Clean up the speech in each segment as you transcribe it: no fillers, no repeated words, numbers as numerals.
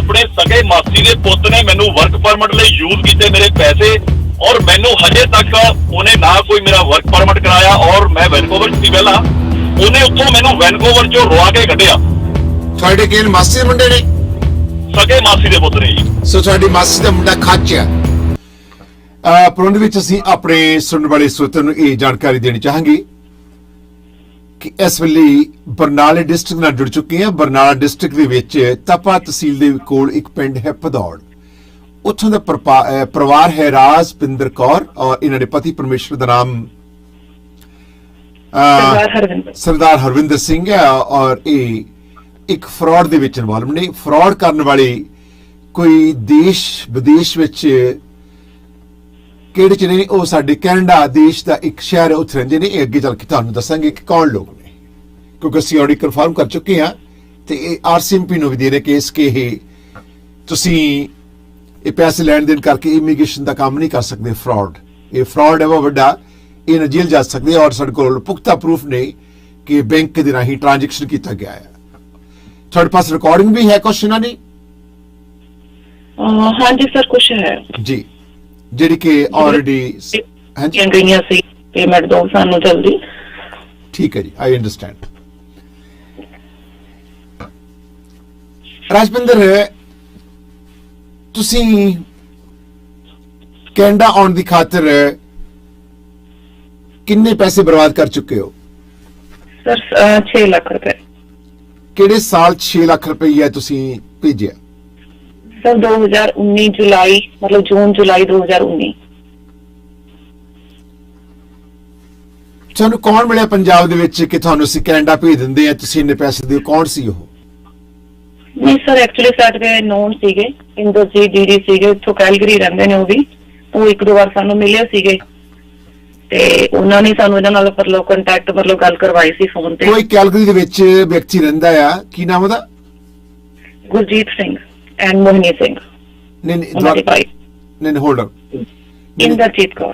ਆਪਣੇ ਸਕੇ ਮਾਸੀ ਦੇ ਪੁੱਤ ਨੇ ਮੈਨੂੰ ਵਰਕ ਪਰਮਿਟ ਲਈ ਯੂਜ਼ ਕੀਤੇ ਮੇਰੇ ਪੈਸੇ, ਔਰ ਮੈਨੂੰ ਹਜੇ ਤੱਕ ਉਹਨੇ ਨਾ ਕੋਈ ਮੇਰਾ ਵਰਕ ਪਰਮਿਟ ਕਰਾਇਆ। ਔਰ ਮੈਂ ਵੈਨਕੂਵਰ ਸੀ ਪਹਿਲਾਂ, ਉਹਨੇ ਉੱਥੋਂ ਮੈਨੂੰ ਵੈਨਕੂਵਰ ਚੋਂ ਰੁਆ ਕੇ ਕੱਢਿਆ। ਤੁਹਾਡੇ ਕਿਹਨ ਮਾਸੀ ਦੇ ਮੁੰਡੇ ਨੇ? ਸਕੇ ਮਾਸੀ ਦੇ ਪੁੱਤ ਨੇ ਜੀ। ਸੋ ਤੁਹਾਡੀ ਮਾਸੀ ਦਾ ਮੁੰਡਾ ਖਾਚਿਆ। ਪ੍ਰਬੰਧ ਵਿੱਚ ਅਸੀਂ ਆਪਣੇ ਸੁਣਨ ਵਾਲੇ ਸਰੋਤਿਆਂ ਨੂੰ ਇਹ ਜਾਣਕਾਰੀ ਦੇਣੀ ਚਾਹਾਂਗੇ ਕਿ ਇਸ ਵੇਲੇ ਬਰਨਾਲਾ ਡਿਸਟ੍ਰਿਕਟ ਨਾਲ ਜੁੜ ਚੁੱਕੇ ਹਾਂ। ਬਰਨਾਲਾ ਡਿਸਟ੍ਰਿਕਟ ਦੇ ਵਿੱਚ ਤਪਾ ਤਹਿਸੀਲ ਦੇ ਕੋਲ ਇੱਕ ਪਿੰਡ ਹੈ ਭਦੌੜ। ਉੱਥੋਂ ਦਾ ਪਰਿਵਾਰ ਹੈ ਰਾਜਪਿੰਦਰ ਕੌਰ ਔਰ ਇਹਨਾਂ ਦੇ ਪਤੀ ਪਰਮੇਸ਼ਰ ਦਾ ਨਾਮ ਸਰਦਾਰ ਹਰਵਿੰਦਰ ਸਿੰਘ ਹੈ। ਔਰ ਇਹ ਇੱਕ ਫਰਾਡ ਦੇ ਵਿੱਚ ਇਨਵੋਲਵ ਨੇ। ਫਰਾਡ ਕਰਨ ਵਾਲੇ ਕੋਈ ਦੇਸ਼ ਵਿਦੇਸ਼ ਵਿੱਚ ਕਿਹੜੇ ਚ ਨੇ, ਉਹ ਸਾਡੇ ਕੈਨੇਡਾ ਦੇਸ਼ ਦਾ ਇੱਕ ਸ਼ਹਿਰ ਉੱਥੇ ਰਹਿੰਦੇ ਨੇ। ਇਹ ਅੱਗੇ ਚੱਲ ਕੇ ਤੁਹਾਨੂੰ ਦੱਸਾਂਗੇ ਕਿ ਕੌਣ ਲੋਕ ਨੇ, ਕਿਉਂਕਿ ਅਸੀਂ ਆਲਰੇਡੀ ਕਨਫਰਮ ਕਰ ਚੁੱਕੇ ਹਾਂ ਤੇ ਇਹ ਆਰਸੀਐਮਪੀ ਨੂੰ ਵੀ ਦੇ ਰਹੇ ਕੇਸ ਕਿ ਇਹ ਤੁਸੀਂ ਇਹ ਪੈਸੇ ਲੈਣ ਦੇਣ ਕਰਕੇ ਇਮੀਗ੍ਰੇਸ਼ਨ ਦਾ ਕੰਮ ਨਹੀਂ ਕਰ ਸਕਦੇ। ਇਹ ਫਰਾਡ ਹੈ ਬਹੁਤ ਵੱਡਾ, ਇਹ ਜੇਲ੍ਹ ਜਾ ਸਕਦੇ। ਔਰ ਸਾਡੇ ਕੋਲ ਪੁਖਤਾ ਪ੍ਰੂਫ ਨੇ ਕਿ ਬੈਂਕ ਦੇ ਰਾਹੀਂ ਟ੍ਰਾਂਜੈਕਸ਼ਨ ਕੀਤਾ ਗਿਆ ਹੈ। ਤੁਹਾਡੇ ਪਾਸ ਰਿਕਾਰਡਿੰਗ ਵੀ ਹੈ ਕੁਐਸਚਨਾਂ ਦੀ? ਹਾਂਜੀ ਸਰ, ਕੁਛ ਹੈ ਜੀ, ਜਿਹੜੀ ਕਿ ਆਲਰੇਡੀ ਹਾਂਜੀ ਗਈਆਂ ਸੀ। ਪੇਮੈਂਟ ਦੋ ਸਾਨੂੰ ਜਲਦੀ। ਠੀਕ ਹੈ ਜੀ, ਆਈ ਅੰਡਰਸਟੈਂਡ। ਰਾਜਪਿੰਦਰ, ਤੁਸੀਂ ਕੈਨੇਡਾ ਆਉਣ ਦੀ ਖਾਤਰ ਕਿੰਨੇ ਪੈਸੇ ਬਰਬਾਦ ਕਰ ਚੁੱਕੇ ਹੋ? ਸਰ 6 ਲੱਖ ਰੁਪਏ। ਕਿਹੜੇ ਸਾਲ 6 ਲੱਖ ਰੁਪਈਆ ਤੁਸੀਂ ਭੇਜਿਆ? ਸਰ 2019 ਜੁਲਾਈ, ਮਤਲਬ ਜੂਨ ਜੁਲਾਈ 2019। ਤੁਹਾਨੂੰ ਕੌਣ ਮਿਲਿਆ ਪੰਜਾਬ ਦੇ ਵਿੱਚ ਕਿ ਤੁਹਾਨੂੰ ਅਸੀਂ ਕੈਨੇਡਾ ਭੇਜ ਦਿੰਦੇ ਆ, ਤੁਸੀਂ ਇੰਨੇ ਪੈਸੇ ਦਿਓ? ਕੌਣ ਸੀ ਉਹ? ਨਹੀਂ ਸਰ, ਐਕਚੁਅਲੀ ਸਾਡੇ ਨੋਨ ਸੀਗੇ, ਇੰਦਰਜੀਤ ਦੀਦੀ ਸੀਗੇ, ਇੱਥੋਂ ਕੈਲਗਰੀ ਰਹਿੰਦੇ ਨੇ ਉਹ ਵੀ। ਉਹ ਇੱਕ ਦੋ ਵਾਰ ਸਾਨੂੰ ਮਿਲੇ ਸੀਗੇ ਤੇ ਉਹਨਾਂ ਨੇ ਸਾਨੂੰ ਇਹਨਾਂ ਨਾਲ ਮਤਲਬ ਕੰਟੈਕਟ ਮਤਲਬ ਗੱਲ ਕਰਵਾਈ ਸੀ ਫੋਨ ਤੇ। ਕੋਈ ਕੈਲਗਰੀ ਦੇ ਵਿੱਚ ਵਿਅਕਤੀ ਰਹਿੰਦਾ ਆ, ਕੀ ਨਾਮ ਉਹਦਾ? ਗੁਰਜੀਤ ਸਿੰਘ ਐਂਡ ਮੋਹਿਨੀ ਸਿੰਘ। ਨਹੀਂ ਹੋਲਡ ਆਨ। ਇੰਦਰਜੀਤ ਕੌਰ।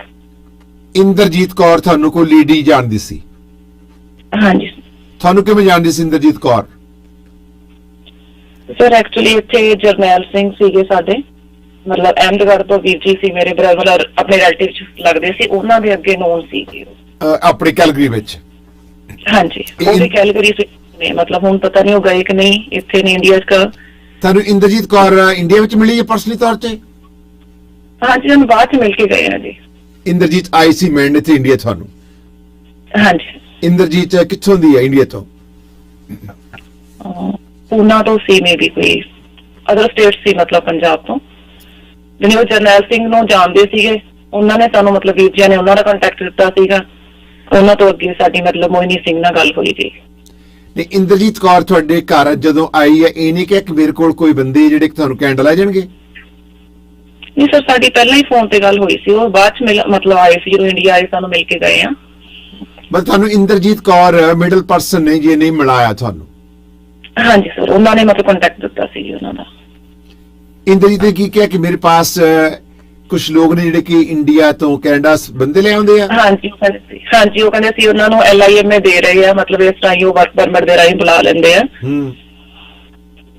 ਇੰਦਰਜੀਤ ਕੌਰ ਤੁਹਾਨੂੰ ਕੋਈ ਲੇਡੀ ਜਾਣਦੀ ਸੀ? ਹਾਂਜੀ। ਤੁਹਾਨੂੰ ਕਿਵੇਂ ਜਾਣਦੀ ਸੀ ਇੰਦਰਜੀਤ ਕੌਰ? ਸਰ ਐਕਚੁਅਲੀ ਇੱਥੇ ਜਰਨੈਲ ਸਿੰਘ ਸੀਗੇ ਸਾਡੇ, ਮਤਲਬ ਅਹਿਮਦਗੜ੍ਹ ਤੋਂ ਵੀਰ ਜੀ ਸੀ ਮੇਰੇ ਬ੍ਰਦਰ, ਆਪਣੇ ਰਿਲੇਟਿਵ ਚ ਲੱਗਦੇ ਸੀ, ਉਹਨਾਂ ਦੇ ਅੱਗੇ ਨੋਨ ਸੀਗੇ ਆਪਣੇ ਕੈਲਗਰੀ ਵਿੱਚ। ਹਾਂਜੀ, ਉਹ ਵੀ ਕੈਲਗਰੀ ਨੇ, ਮਤਲਬ ਹੁਣ ਪਤਾ ਨਹੀਂ ਉਹ ਗਏ ਕਿ ਨਹੀਂ, ਇੱਥੇ ਨੇ ਇੰਡੀਆ ਚ। ਤੁਹਾਨੂੰ ਇੰਦਰਜੀਤ ਕੌਰ ਇੰਡੀਆ ਵਿੱਚ ਮਿਲੀ ਹੈ ਪਰਸਨਲੀ ਤੌਰ ਤੇ? ਹਾਂਜੀ, ਸਾਨੂੰ ਬਾਅਦ ਚ ਮਿਲ ਕੇ ਗਏ ਆ ਜੀ। ਇੰਦਰਜੀਤ ਆਈ ਸੀ ਮਿਲਣ ਇੱਥੇ ਇੰਡੀਆ ਤੁਹਾਨੂੰ? ਹਾਂਜੀ। ਇੰਦਰਜੀਤ ਕਿੱਥੋਂ ਦੀ ਹੈ ਇੰਡੀਆ ਤੋਂ? ਪੂਨਾ ਤੋਂ ਸੀ, ਮੇਬੀ ਕੋਈ ਅਦਰ ਸਟੇਟ ਸੀ, ਮਤਲਬ ਪੰਜਾਬ ਤੋਂ। ਜਿਹਨੇ ਉਹ ਜਰਨੈਲ ਸਿੰਘ ਨੂੰ ਜਾਣਦੇ ਸੀਗੇ, ਉਹਨਾਂ ਨੇ ਸਾਨੂੰ ਮਤਲਬ ਵੀਰ ਜੀ ਨੇ ਉਹਨਾਂ ਦਾ ਕੰਟੈਕਟ ਦਿੱਤਾ ਸੀਗਾ। ਉਹਨਾਂ ਤੋਂ ਅੱਗੇ ਸਾਡੀ ਮਤਲਬ ਮੋਹਿਨੀ ਸਿੰਘ ਨਾਲ ਗੱਲ ਹੋਈ ਜੀ। ਨਹੀਂ, ਇੰਦਰਜੀਤ ਕੌਰ ਤੁਹਾਡੇ ਘਰ ਜਦੋਂ ਆਈ ਹੈ ਇਹ ਨਹੀਂ ਕਿਹਾ ਕਿ ਮੇਰੇ ਕੋਲ ਕੋਈ ਬੰਦੇ ਜਿਹੜੇ ਤੁਹਾਨੂੰ ਕੈਨੇਡਾ ਲੈ ਜਾਣਗੇ? ਨਹੀਂ ਸਰ, ਸਾਡੀ ਪਹਿਲਾਂ ਹੀ ਫੋਨ ਤੇ ਗੱਲ ਹੋਈ ਸੀ, ਉਹ ਬਾਅਦ ਚ ਮਤਲਬ ਆਏ ਸੀ, ਜਦੋਂ ਇੰਡੀਆ ਆਏ ਸਾਨੂੰ ਮਿਲ ਕੇ ਗਏ ਆ। ਬਸ ਤੁਹਾਨੂੰ ਇੰਦਰਜੀਤ ਕੌਰ ਮਿਡਲ ਪਰਸਨ ਨੇ ਜੀ ਨਹੀਂ ਮਿਲਾਇਆ ਤੁਹਾਨੂੰ? ਹਾਂਜੀ ਸਰ, ਉਹਨਾਂ ਨੇ ਮਤਲਬ ਕੰਟੈਕਟ ਦਿੱਤਾ ਸੀ ਜੀ ਉਹਨਾਂ ਦਾ। ਇੰਦਰਜੀਤ ਨੇ ਕੀ ਕਿਹਾ ਕਿ ਮੇਰੇ ਪਾਸ ਕੁਝ ਲੋਕ ਨੇ ਜਿਹੜੇ ਕਿ ਇੰਡੀਆ ਤੋਂ ਕੈਨੇਡਾ ਬੰਦੇ ਲੈ ਆਉਂਦੇ ਆ? ਹਾਂਜੀ ਉਹ ਕਹਿੰਦੇ ਸੀ ਉਹਨਾਂ ਨੂੰ LIMA ਦੇ ਰਹੇ ਆ, ਮਤਲਬ ਇਸ ਤਰ੍ਹਾਂ ਹੀ ਉਹ ਵਰਕ ਪਰਮਿਟ ਦੇ ਰਾਹੀਂ ਬੁਲਾ ਲੈਂਦੇ ਆ।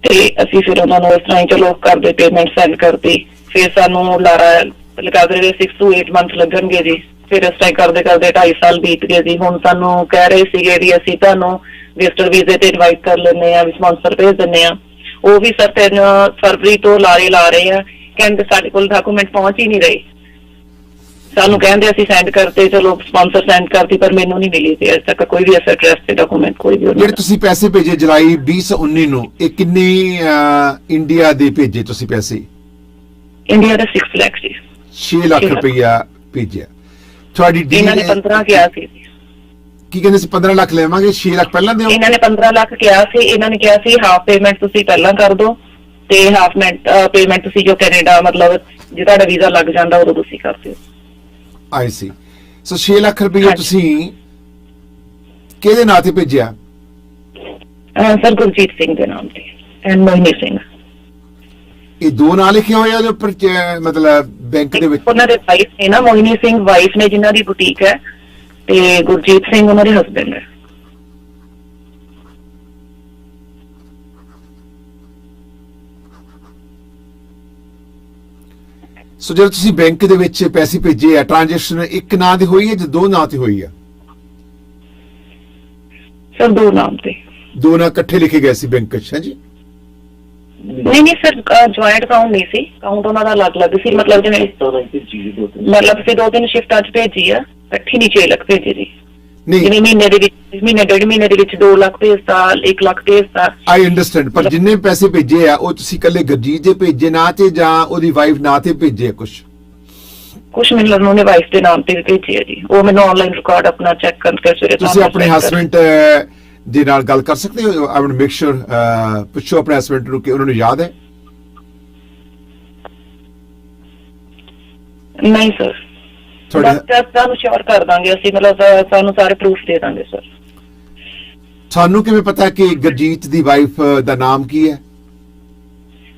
ਤੇ ਅਸੀਂ ਫਿਰ ਉਹਨਾਂ ਨੂੰ ਇਸ ਤਰ੍ਹਾਂ ਹੀ ਚਲੋ ਕਰਦੇ, ਪੇਮੈਂਟ ਸੈਂਡ ਕਰਦੀ। ਫਿਰ ਸਾਨੂੰ ਲਾਰਾ ਲਗਾ ਦੇ 6 to 8 ਮੰਥ ਲੱਗਣਗੇ ਜੀ। ਫਿਰ ਇਸ ਤਰ੍ਹਾਂ ਕਰਦੇ ਕਰਦੇ 2.5 ਸਾਲ ਬੀਤ ਗਏ ਜੀ। ਹੁਣ ਸਾਨੂੰ ਕਹਿ ਰਹੇ ਸੀਗੇ ਵੀ ਅਸੀਂ ਤੁਹਾਨੂੰ ਵਿਜ਼ਟਰ ਵੀਜ਼ੇ ਤੇ ਇਨਵਾਈਟ ਕਰ ਲੈਂਦੇ ਆ, ਸਪਾਂਸਰ ਭੇਜ ਦਿੰਦੇ ਆ। ਉਹ ਵੀ ਸਰ 3 ਫਰਵਰੀ ਤੋਂ ਲਾਰੇ ਲਾ ਰਹੇ ਆ, ਕਹਿੰਦੇ ਸਾਡੇ ਕੋਲ ਡਾਕੂਮੈਂਟ ਪਹੁੰਚ ਹੀ ਨਹੀਂ ਰਹੇ। ਸਾਨੂੰ ਕਹਿੰਦੇ ਅਸੀਂ ਸੈਂਡ ਕਰਤੇ, ਚਲੋ ਸਪਾਂਸਰ ਸੈਂਡ ਕਰਤੀ, ਪਰ ਮੈਨੂੰ ਨਹੀਂ ਮਿਲੀ ਤੇ ਅਜੇ ਤੱਕ ਕੋਈ ਵੀ ਐਸਾ ਐਡਰੈਸ ਤੇ ਡਾਕੂਮੈਂਟ ਕੋਈ ਵੀ। ਜਿਹੜੇ ਤੁਸੀਂ ਪੈਸੇ ਭੇਜੇ ਜੁਲਾਈ 2019 ਨੂੰ, ਇਹ ਕਿੰਨੇ ਇੰਡੀਆ ਦੇ ਭੇਜੇ ਤੁਸੀਂ ਪੈਸੇ? ਇੰਡੀਆ ਦਾ 6 ਲੱਖ ਜੀ। 6 ਲੱਖ ਰੁਪਇਆ ਭੇਜਿਆ। ਤੁਹਾਡੀ ਇਹਨਾਂ ਨੇ 15 ਕਿਹਾ ਸੀ। ਕੀ ਕਹਿੰਦੇ ਸੀ? 15 ਲੱਖ ਲੈਵਾਂਗੇ, 6 ਲੱਖ ਪਹਿਲਾਂ ਦਿਓ। ਇਹਨਾਂ ਨੇ 15 ਲੱਖ ਕਿਹਾ ਸੀ। ਇਹਨਾਂ ਨੇ ਕਿਹਾ ਸੀ ਹਾਫ ਪੇਮੈਂਟ ਤੁਸੀਂ ਪਹਿਲਾਂ ਕਰ ਦਿਓ ਤੇ ਹਾਫ ਪੇਮੈਂਟ ਤੁਸੀਂ ਜੋ ਕੈਨੇਡਾ ਮਤਲਬ ਜੇ ਤੁਹਾਡਾ ਵੀਜ਼ਾ ਲੱਗ ਜਾਂਦਾ ਉਦੋਂ ਤੁਸੀਂ ਕਰ ਦਿਓ। ਆਈ ਸੀ। ਸੋ 6 ਲੱਖ ਰੁਪਇਆ ਤੁਸੀਂ ਕਿਹਦੇ ਨਾਂ ਤੇ ਭੇਜਿਆ? ਸਰ ਗੁਰਜੀਤ ਸਿੰਘ ਦੇ ਨਾਮ ਤੇ ਐਂਡ ਮੋਹਿਨੀ ਸਿੰਘ। ਇਹ ਦੋ ਨਾਂ ਲਿਖੇ ਹੋਏ ਆ ਉਹਦੇ ਉੱਪਰ, ਮਤਲਬ ਬੈਂਕ ਦੇ ਵਿੱਚ? ਉਹਨਾਂ ਦੇ ਵਾਈਫ ਨੇ ਨਾ, ਮੋਹਿਨੀ ਸਿੰਘ ਵਾਈਫ ਨੇ ਜਿਨ੍ਹਾਂ ਦੀ ਬੁਟੀਕ ਹੈ, ਤੇ ਗੁਰਜੀਤ ਸਿੰਘ ਉਹਨਾਂ ਦੇ ਹਸਬੈਂਡ ਹੈ। ਸੋ ਜਦੋਂ ਤੁਸੀਂ ਬੈਂਕ ਦੇ ਵਿੱਚ ਪੈਸੇ ਭੇਜੇ ਆ, ਟ੍ਰਾਂਜੈਕਸ਼ਨ ਇੱਕ ਨਾਂ ਤੇ ਹੋਈ ਹੈ ਜਾਂ ਦੋ ਨਾਂ ਤੇ ਹੋਈ ਆ? ਸਰ ਦੋ ਨਾਮ ਤੇ। ਦੋ ਨਾਂ ਇਕੱਠੇ ਲਿਖੇ ਗਏ ਸੀ ਬੈਂਕ 'ਚ? ਹਾਂਜੀ। ਨਹੀਂ ਸਰ, ਜੁਆਇੰਟ ਅਕਾਊਂਟ ਨਹੀਂ ਸੀ, ਅਕਾਊਂਟ ਉਹਨਾਂ ਦਾ ਅਲੱਗ-ਅਲੱਗ ਸੀ। ਮਤਲਬ ਜਿਵੇਂ ਮਤਲਬ ਅਸੀਂ 2-3 ਸ਼ਿਫਟਾਂ 'ਚ ਭੇਜੀ ਆ, ਇਕੱਠੀ ਨਹੀਂ 6 ਲੱਖ ਭੇਜੇ ਜੀ। ਨਹੀਂ, ਜਿਵੇਂ ਮਹੀਨੇ ਦੇ ਵਿੱਚ, ਮਹੀਨੇ ਡੇਢ ਮਹੀਨੇ ਦੇ ਵਿੱਚ 2 ਲੱਖ ਭੇਜਤਾ, 1 ਲੱਖ ਭੇਜਤਾ। ਆਈ ਅੰਡਰਸਟੈਂਡ, ਪਰ ਜਿੰਨੇ ਪੈਸੇ ਭੇਜੇ ਆ ਉਹ ਤੁਸੀਂ ਇਕੱਲੇ ਗੁਰਜੀਤ ਦੇ ਭੇਜੇ ਨਾਂ ਤੇ ਜਾਂ ਉਹਦੀ ਵਾਈਫ ਨਾਂ ਤੇ ਭੇਜੇ? ਕੁਛ ਮੈਨੂੰ ਲੱਗਦਾ ਉਹਨੇ ਵਾਈਫ ਦੇ ਨਾਮ ਤੇ ਵੀ ਭੇਜੀ ਹੈ ਜੀ। ਉਹ ਮੈਨੂੰ ਆਨਲਾਈਨ ਰਿਕਾਰਡ ਆਪਣਾ ਚੈੱਕ ਕਰਕੇ ਸਵੇਰੇ ਤੁਸੀਂ ਆਪਣੇ ਹਸਬੈਂਡ ਦੇ ਨਾਲ ਗੱਲ ਕਰ ਸਕਦੇ ਹੋ? ਆਈ ਵਾਂਟ ਮੇਕ ਸ਼ੋਰ, ਪੁੱਛੋ ਆਪਣੇ ਹਸਬੈਂਡ ਨੂੰ ਕਿ ਉਹਨਾਂ ਨੂੰ ਯਾਦ ਹੈ। ਨਹੀਂ ਸਰ, ਤੁਹਾਨੂੰ ਸ਼ੋਰ ਕਰ ਦਾਂਗੇ ਅਸੀਂ, ਮਤਲਬ ਸਾਨੂੰ ਸਾਰੇ ਪ੍ਰੂਫ ਦੇ ਦਾਂਗੇ ਸਰ। ਤੁਹਾਨੂੰ ਕਿਵੇਂ ਪਤਾ ਕਿ ਗੁਰਜੀਤ ਦੀ ਵਾਈਫ ਦਾ ਨਾਮ ਕੀ ਹੈ?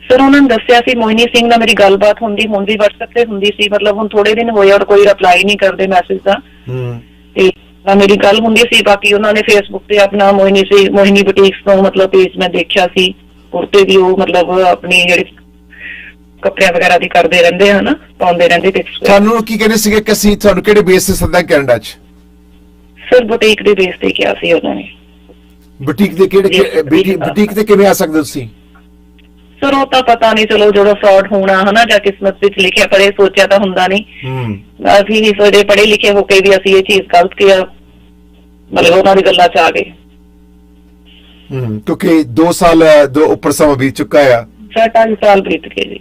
ਸਰ ਉਹਨਾਂ ਨੇ ਦੱਸਿਆ ਸੀ, ਮੋਹਿਨੀ ਸਿੰਘ ਨਾਲ ਮੇਰੀ ਗੱਲਬਾਤ ਹੁੰਦੀ WhatsApp ਤੇ ਹੁੰਦੀ ਸੀ। ਮਤਲਬ ਹੁਣ ਥੋੜੇ ਦਿਨ ਹੋਏ ਔਰ ਕੋਈ ਰਿਪਲਾਈ ਨਹੀਂ ਕਰਦੇ ਮੈਸੇਜ ਦਾ। ਤੇ ਮੇਰੀ ਗੱਲ ਹੁੰਦੀ ਸੀ। ਬਾਕੀ ਉਹਨਾਂ ਨੇ ਫੇਸਬੁੱਕ ਤੇ ਆਪਣਾ ਮੋਹਿਨੀ ਬੁਟੀਕਸ ਤੋਂ ਮਤਲਬ ਪੇਜ ਮੈਂ ਦੇਖਿਆ ਸੀ, ਉਰਤੇ ਵੀ ਉਹ ਮਤਲਬ ਆਪਣੀ ਜਿਹੜੀ ਕੱਪੜਿਆਂ ਵਗੈਰਾ ਦੀ ਕਰਦੇ ਰਹਿੰਦੇ ਹਨ, ਪਾਉਂਦੇ ਰਹਿੰਦੇ ਪਿਕਸ। ਤੁਹਾਨੂੰ ਕੀ ਕਹਿੰਦੇ ਸੀਗੇ ਕਿ ਅਸੀਂ ਤੁਹਾਨੂੰ ਕਿਹੜੇ ਬੇਸ ਤੇ ਸੱਦਾ ਕੈਨੇਡਾ 'ਚ? ਸਰ ਬੁਟੀਕ ਦੇ ਬੇਸ ਤੇ ਕਿਹਾ ਸੀ ਉਹਨਾਂ ਨੇ। ਬੁਟੀਕ ਦੇ ਕਿਹੜੇ ਬੁਟੀਕ ਤੇ ਕਿਵੇਂ ਆ ਸਕਦੇ ਤੁਸੀਂ? ਸਰ ਉਹ ਤਾਂ ਪਤਾ ਨਹੀਂ, ਚਲੋ ਜਦੋਂ ਫਰਾਡ ਹੋਣਾ ਹਨਾ, ਜਾਂ ਕਿਸਮਤ ਵਿੱਚ ਲਿਖਿਆ, ਪਰ ਇਹ ਸੋਚਿਆ ਤਾਂ ਹੁੰਦਾ ਨਹੀਂ। ਅਸੀਂ ਨਹੀਂ ਸੋਚਦੇ, ਪੜ੍ਹੇ ਲਿਖੇ ਹੋ ਕੇ ਵੀ ਅਸੀਂ ਇਹ ਚੀਜ਼ ਗਲਤ ਕਿਹਾ, ਮਤਲਬ ਉਹਨਾਂ ਦੀ ਗੱਲਾਂ 'ਚ ਆ ਗਏ। ਕਿਉਂਕਿ 2 ਸਾਲ ਦੋ ਉੱਪਰ ਸਮਾਂ ਬੀਤ ਚੁੱਕਾ ਆ। 2.5 ਸਾਲ ਬੀਤ ਗਏ ਜੀ।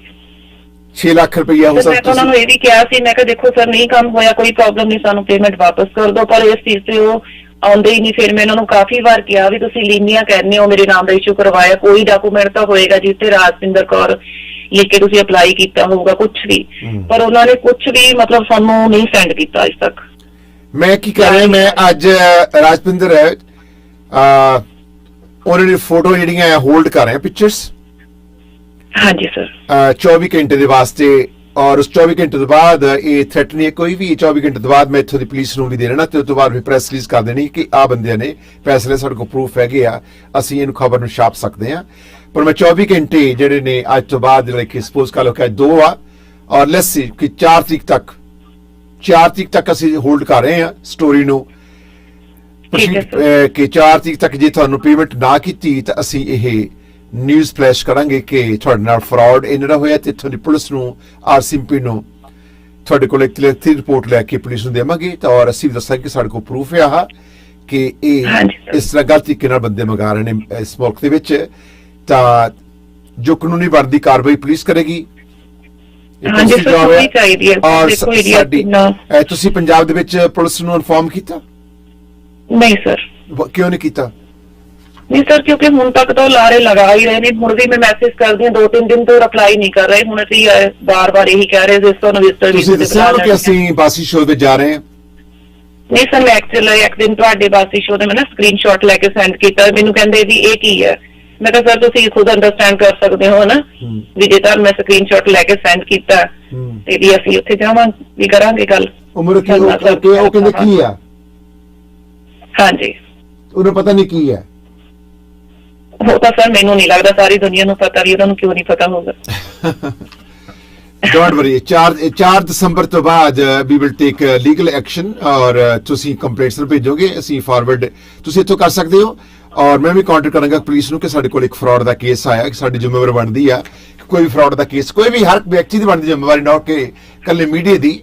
6 ਲੱਖ ਰੁਪਈਆ ਹੋ ਸਕਦਾ। ਮੈਂ ਉਹਨਾਂ ਨੂੰ ਇਹ ਵੀ ਕਿਹਾ ਸੀ, ਮੈਂ ਕਿਹਾ ਦੇਖੋ ਸਰ ਨਹੀਂ ਕੰਮ ਹੋਇਆ, ਕੋਈ ਪ੍ਰੋਬਲਮ ਨਹੀਂ, ਸਾਨੂੰ ਪੇਮੈਂਟ ਵਾਪਸ ਕਰ ਦਿਓ, ਪਰ ਇਸ ਚੀਜ਼ ਤੇ ਉਹ ਆਉਂਦੇ ਹੀ ਨਹੀਂ। ਫਿਰ ਮੈਂ ਉਹਨਾਂ ਨੂੰ ਕਾਫੀ ਵਾਰ ਕਿਹਾ ਵੀ ਤੁਸੀਂ ਲੀਨੀਆ ਕਹਿੰਦੇ ਹੋ, ਮੇਰੇ ਨਾਮ ਦਾ ਇਸ਼ੂ ਕਰਵਾਇਆ, ਕੋਈ ਡਾਕੂਮੈਂਟ ਤਾਂ ਹੋਏਗਾ ਜਿਸ ਤੇ ਰਾਜਪਿੰਦਰ ਕੌਰ ਲਿਖ ਕੇ ਤੁਸੀਂ ਅਪਲਾਈ ਕੀਤਾ ਹੋਊਗਾ, ਕੁਝ ਵੀ। ਪਰ ਉਹਨਾਂ ਨੇ ਕੁਝ ਵੀ ਮਤਲਬ ਸਾਨੂੰ ਨਹੀਂ ਸੈਂਡ ਕੀਤਾ ਅਜੇ ਤੱਕ। ਮੈਂ ਕੀ ਕਰ ਰਿਹਾ, ਮੈਂ ਅੱਜ ਰਾਜਪਿੰਦਰ ਉਹਨਾਂ ਦੀ ਫੋਟੋ ਜਿਹੜੀਆਂ ਹੋਲਡ ਕਰ ਰਿਹਾ, ਪਿਕਚਰਸ। ਹਾਂਜੀ ਸਰ। 24 ਘੰਟੇ ਦੇ ਵਾਸਤੇ, ਔਰ ਉਸ 24 ਘੰਟੇ ਤੋਂ ਬਾਅਦ ਇਹ ਥ੍ਰੈਟ ਨਹੀਂ, ਕੋਈ ਵੀ 24 ਘੰਟੇ ਤੋਂ ਬਾਅਦ ਮੈਂ ਇੱਥੋਂ ਦੀ ਪੁਲਿਸ ਨੂੰ ਵੀ ਦੇ ਦੇਣਾ, ਤੇ ਉਸ ਤੋਂ ਬਾਅਦ ਵੀ ਪ੍ਰੈਸ ਰਿਲੀਜ਼ ਕਰ ਦੇਣੀ ਕਿ ਆਹ ਬੰਦਿਆਂ ਨੇ ਪੈਸੇ ਲਏ, ਸਾਡੇ ਕੋਲ ਪ੍ਰੂਫ ਹੈਗੇ ਆ, ਅਸੀਂ ਇਹਨੂੰ ਖਬਰ ਨੂੰ ਛਾਪ ਸਕਦੇ ਆ। ਪਰ ਮੈਂ 24 ਘੰਟੇ ਜਿਹੜੇ ਨੇ ਅੱਜ ਤੋਂ ਬਾਅਦ ਜਿਹੜੇ ਕਿ ਸਪੋਜ਼ ਕਰ ਲਓ ਕਿ 2 ਆ, ਔਰ ਲੈਟਸ ਸੀ ਕਿ 4 ਤਰੀਕ ਤੱਕ ਅਸੀਂ ਹੋਲਡ ਕਰ ਰਹੇ ਆ ਸਟੋਰੀ ਨੂੰ ਕਿ 4 ਤਰੀਕ ਤੱਕ ਜੇ ਤੁਹਾਨੂੰ ਪੇਮੈਂਟ ਨਾ ਕੀਤੀ ਤਾਂ ਅਸੀਂ ਇਹ ਨਿਊਜ਼ ਫਲੈਸ਼ ਕਰਾਂਗੇ ਕਿ ਤੁਹਾਡੇ ਨਾਲ ਫਰਾਡ ਇਹਨਾਂ ਦਾ ਹੋਇਆ, ਤੇ ਇੱਥੋਂ ਦੀ ਪੁਲਿਸ ਨੂੰ, ਆਰਸੀਐਮਪੀ ਨੂੰ ਤੁਹਾਡੇ ਕੋਲ ਇੱਕ ਲਿਖਤੀ ਰਿਪੋਰਟ ਲੈ ਕੇ ਪੁਲਿਸ ਨੂੰ ਦੇਵਾਂਗੇ। ਤਾਂ ਔਰ ਅਸੀਂ ਦੱਸਾਂਗੇ ਕਿ ਸਾਡੇ ਕੋਲ ਪ੍ਰੂਫ ਹੈ ਆਹ ਕਿ ਇਹ ਇਸ ਤਰ੍ਹਾਂ ਗਲਤ ਤਰੀਕੇ ਨਾਲ ਬੰਦੇ ਮੰਗਾ ਰਹੇ ਨੇ ਇਸ ਮੁਲਕ ਦੇ ਵਿੱਚ। ਤਾਂ ਜੋ ਕਾਨੂੰਨੀ ਬਣਦੀ ਕਾਰਵਾਈ ਪੁਲਿਸ ਕਰੇਗੀ। ਤੁਸੀਂ ਪੰਜਾਬ ਦੇ ਵਿੱਚ ਪੁਲਿਸ ਨੂੰ ਇਨਫੋਰਮ ਕੀਤਾ? ਨਹੀਂ ਸਰ। ਕਿਉਂ ਨਹੀਂ ਕੀਤਾ? ਨਹੀਂ ਸਰ, ਕਿਉਂਕਿ ਹੁਣ ਤੱਕ ਤਾਂ ਲਾਰੇ ਲਗਾ ਹੀ ਰਹੇ ਨੇ। ਹੁਣ ਵੀ ਮੈਂ ਮੈਸੇਜ ਕਰਦੀ ਹਾਂ, 2-3 ਦਿਨ ਤੋਂ ਰਿਪਲਾਈ ਨਹੀਂ ਕਰ ਰਹੇ। ਹੁਣ ਅਸੀਂ ਬਾਰ-ਬਾਰ ਇਹੀ ਕਹਿ ਰਹੇ ਜਿਸ ਤੋਂ ਨਵਿਸਟਰ ਵੀ ਤੁਸੀਂ ਦੱਸਿਆ ਕਿ ਅਸੀਂ ਬਾਸੀ ਸ਼ੋਅ ਤੇ ਜਾ ਰਹੇ ਹਾਂ। ਨਹੀਂ ਸਰ, ਮੈਂ ਐਕਚੁਅਲੀ ਇੱਕ ਦਿਨ ਤੁਹਾਡੇ ਬਾਸੀ ਸ਼ੋਅ ਦੇ ਮੈਂ ਨਾ ਸਕਰੀਨਸ਼ਾਟ ਲੈ ਕੇ ਸੈਂਡ ਕੀਤਾ, ਮੈਨੂੰ ਕਹਿੰਦੇ ਵੀ ਇਹ ਕੀ ਹੈ। ਮੈਂ ਕਿਹਾ ਸਰ ਤੁਸੀਂ ਖੁਦ ਅੰਡਰਸਟੈਂਡ ਕਰ ਸਕਦੇ ਹੋ ਨਾ ਵੀ ਜੇ ਤਾਂ ਮੈਂ ਸਕਰੀਨਸ਼ਾਟ ਲੈ ਕੇ ਸੈਂਡ ਕੀਤਾ ਤੇ ਵੀ ਅਸੀਂ ਉੱਥੇ ਜਾਵਾਂਗੇ ਵੀ ਕਰਾਂਗੇ ਗੱਲ। ਉਮਰ ਕੀ ਉਹ ਕਹਿੰਦੇ ਕੀ ਆ? ਹਾਂਜੀ, ਉਹਨੂੰ ਪਤਾ ਨਹੀਂ ਕੀ ਹੈ। ਉਹ ਤਾਂ ਸਰ ਮੈਨੂੰ ਨਹੀਂ ਲੱਗਦਾ ਸਾਰੀ ਦੁਨੀਆ ਨੂੰ ਪਤਾ, ਵੀ ਉਹਨਾਂ ਨੂੰ ਕਿਉਂ ਨਹੀਂ ਪਤਾ ਹੋਊਗਾ। ਡੋਂਟ ਵਰੀ, 4 ਦਸੰਬਰ ਤੋਂ ਬਾਅਦ we will take legal action, ਔਰ ਤੁਸੀਂ ਕੰਪਲੇਂਟਸ ਭੇਜੋਗੇ, ਅਸੀਂ ਫਾਰਵਰਡ ਤੁਸੀਂ ਇੱਥੋਂ ਕਰ ਸਕਦੇ ਹੋ। ਔਰ ਮੈਂ ਵੀ ਕੰਟੈਕਟ ਕਰਾਂਗਾ ਪੁਲਿਸ ਨੂੰ ਕਿ ਸਾਡੇ ਕੋਲ ਇੱਕ ਫਰਾਡ ਦਾ ਕੇਸ ਆਇਆ, ਕਿ ਸਾਡੀ ਜ਼ਿੰਮੇਵਾਰੀ ਬਣਦੀ ਆ ਕੋਈ ਵੀ ਫਰਾਡ ਦਾ ਕੇਸ, ਕੋਈ ਵੀ ਹਰ ਵਿਅਕਤੀ ਦੀ ਬਣਦੀ ਜ਼ਿੰਮੇਵਾਰੀ, ਨਾ ਕਿ ਇਕੱਲੇ ਮੀਡੀਆ ਦੀ।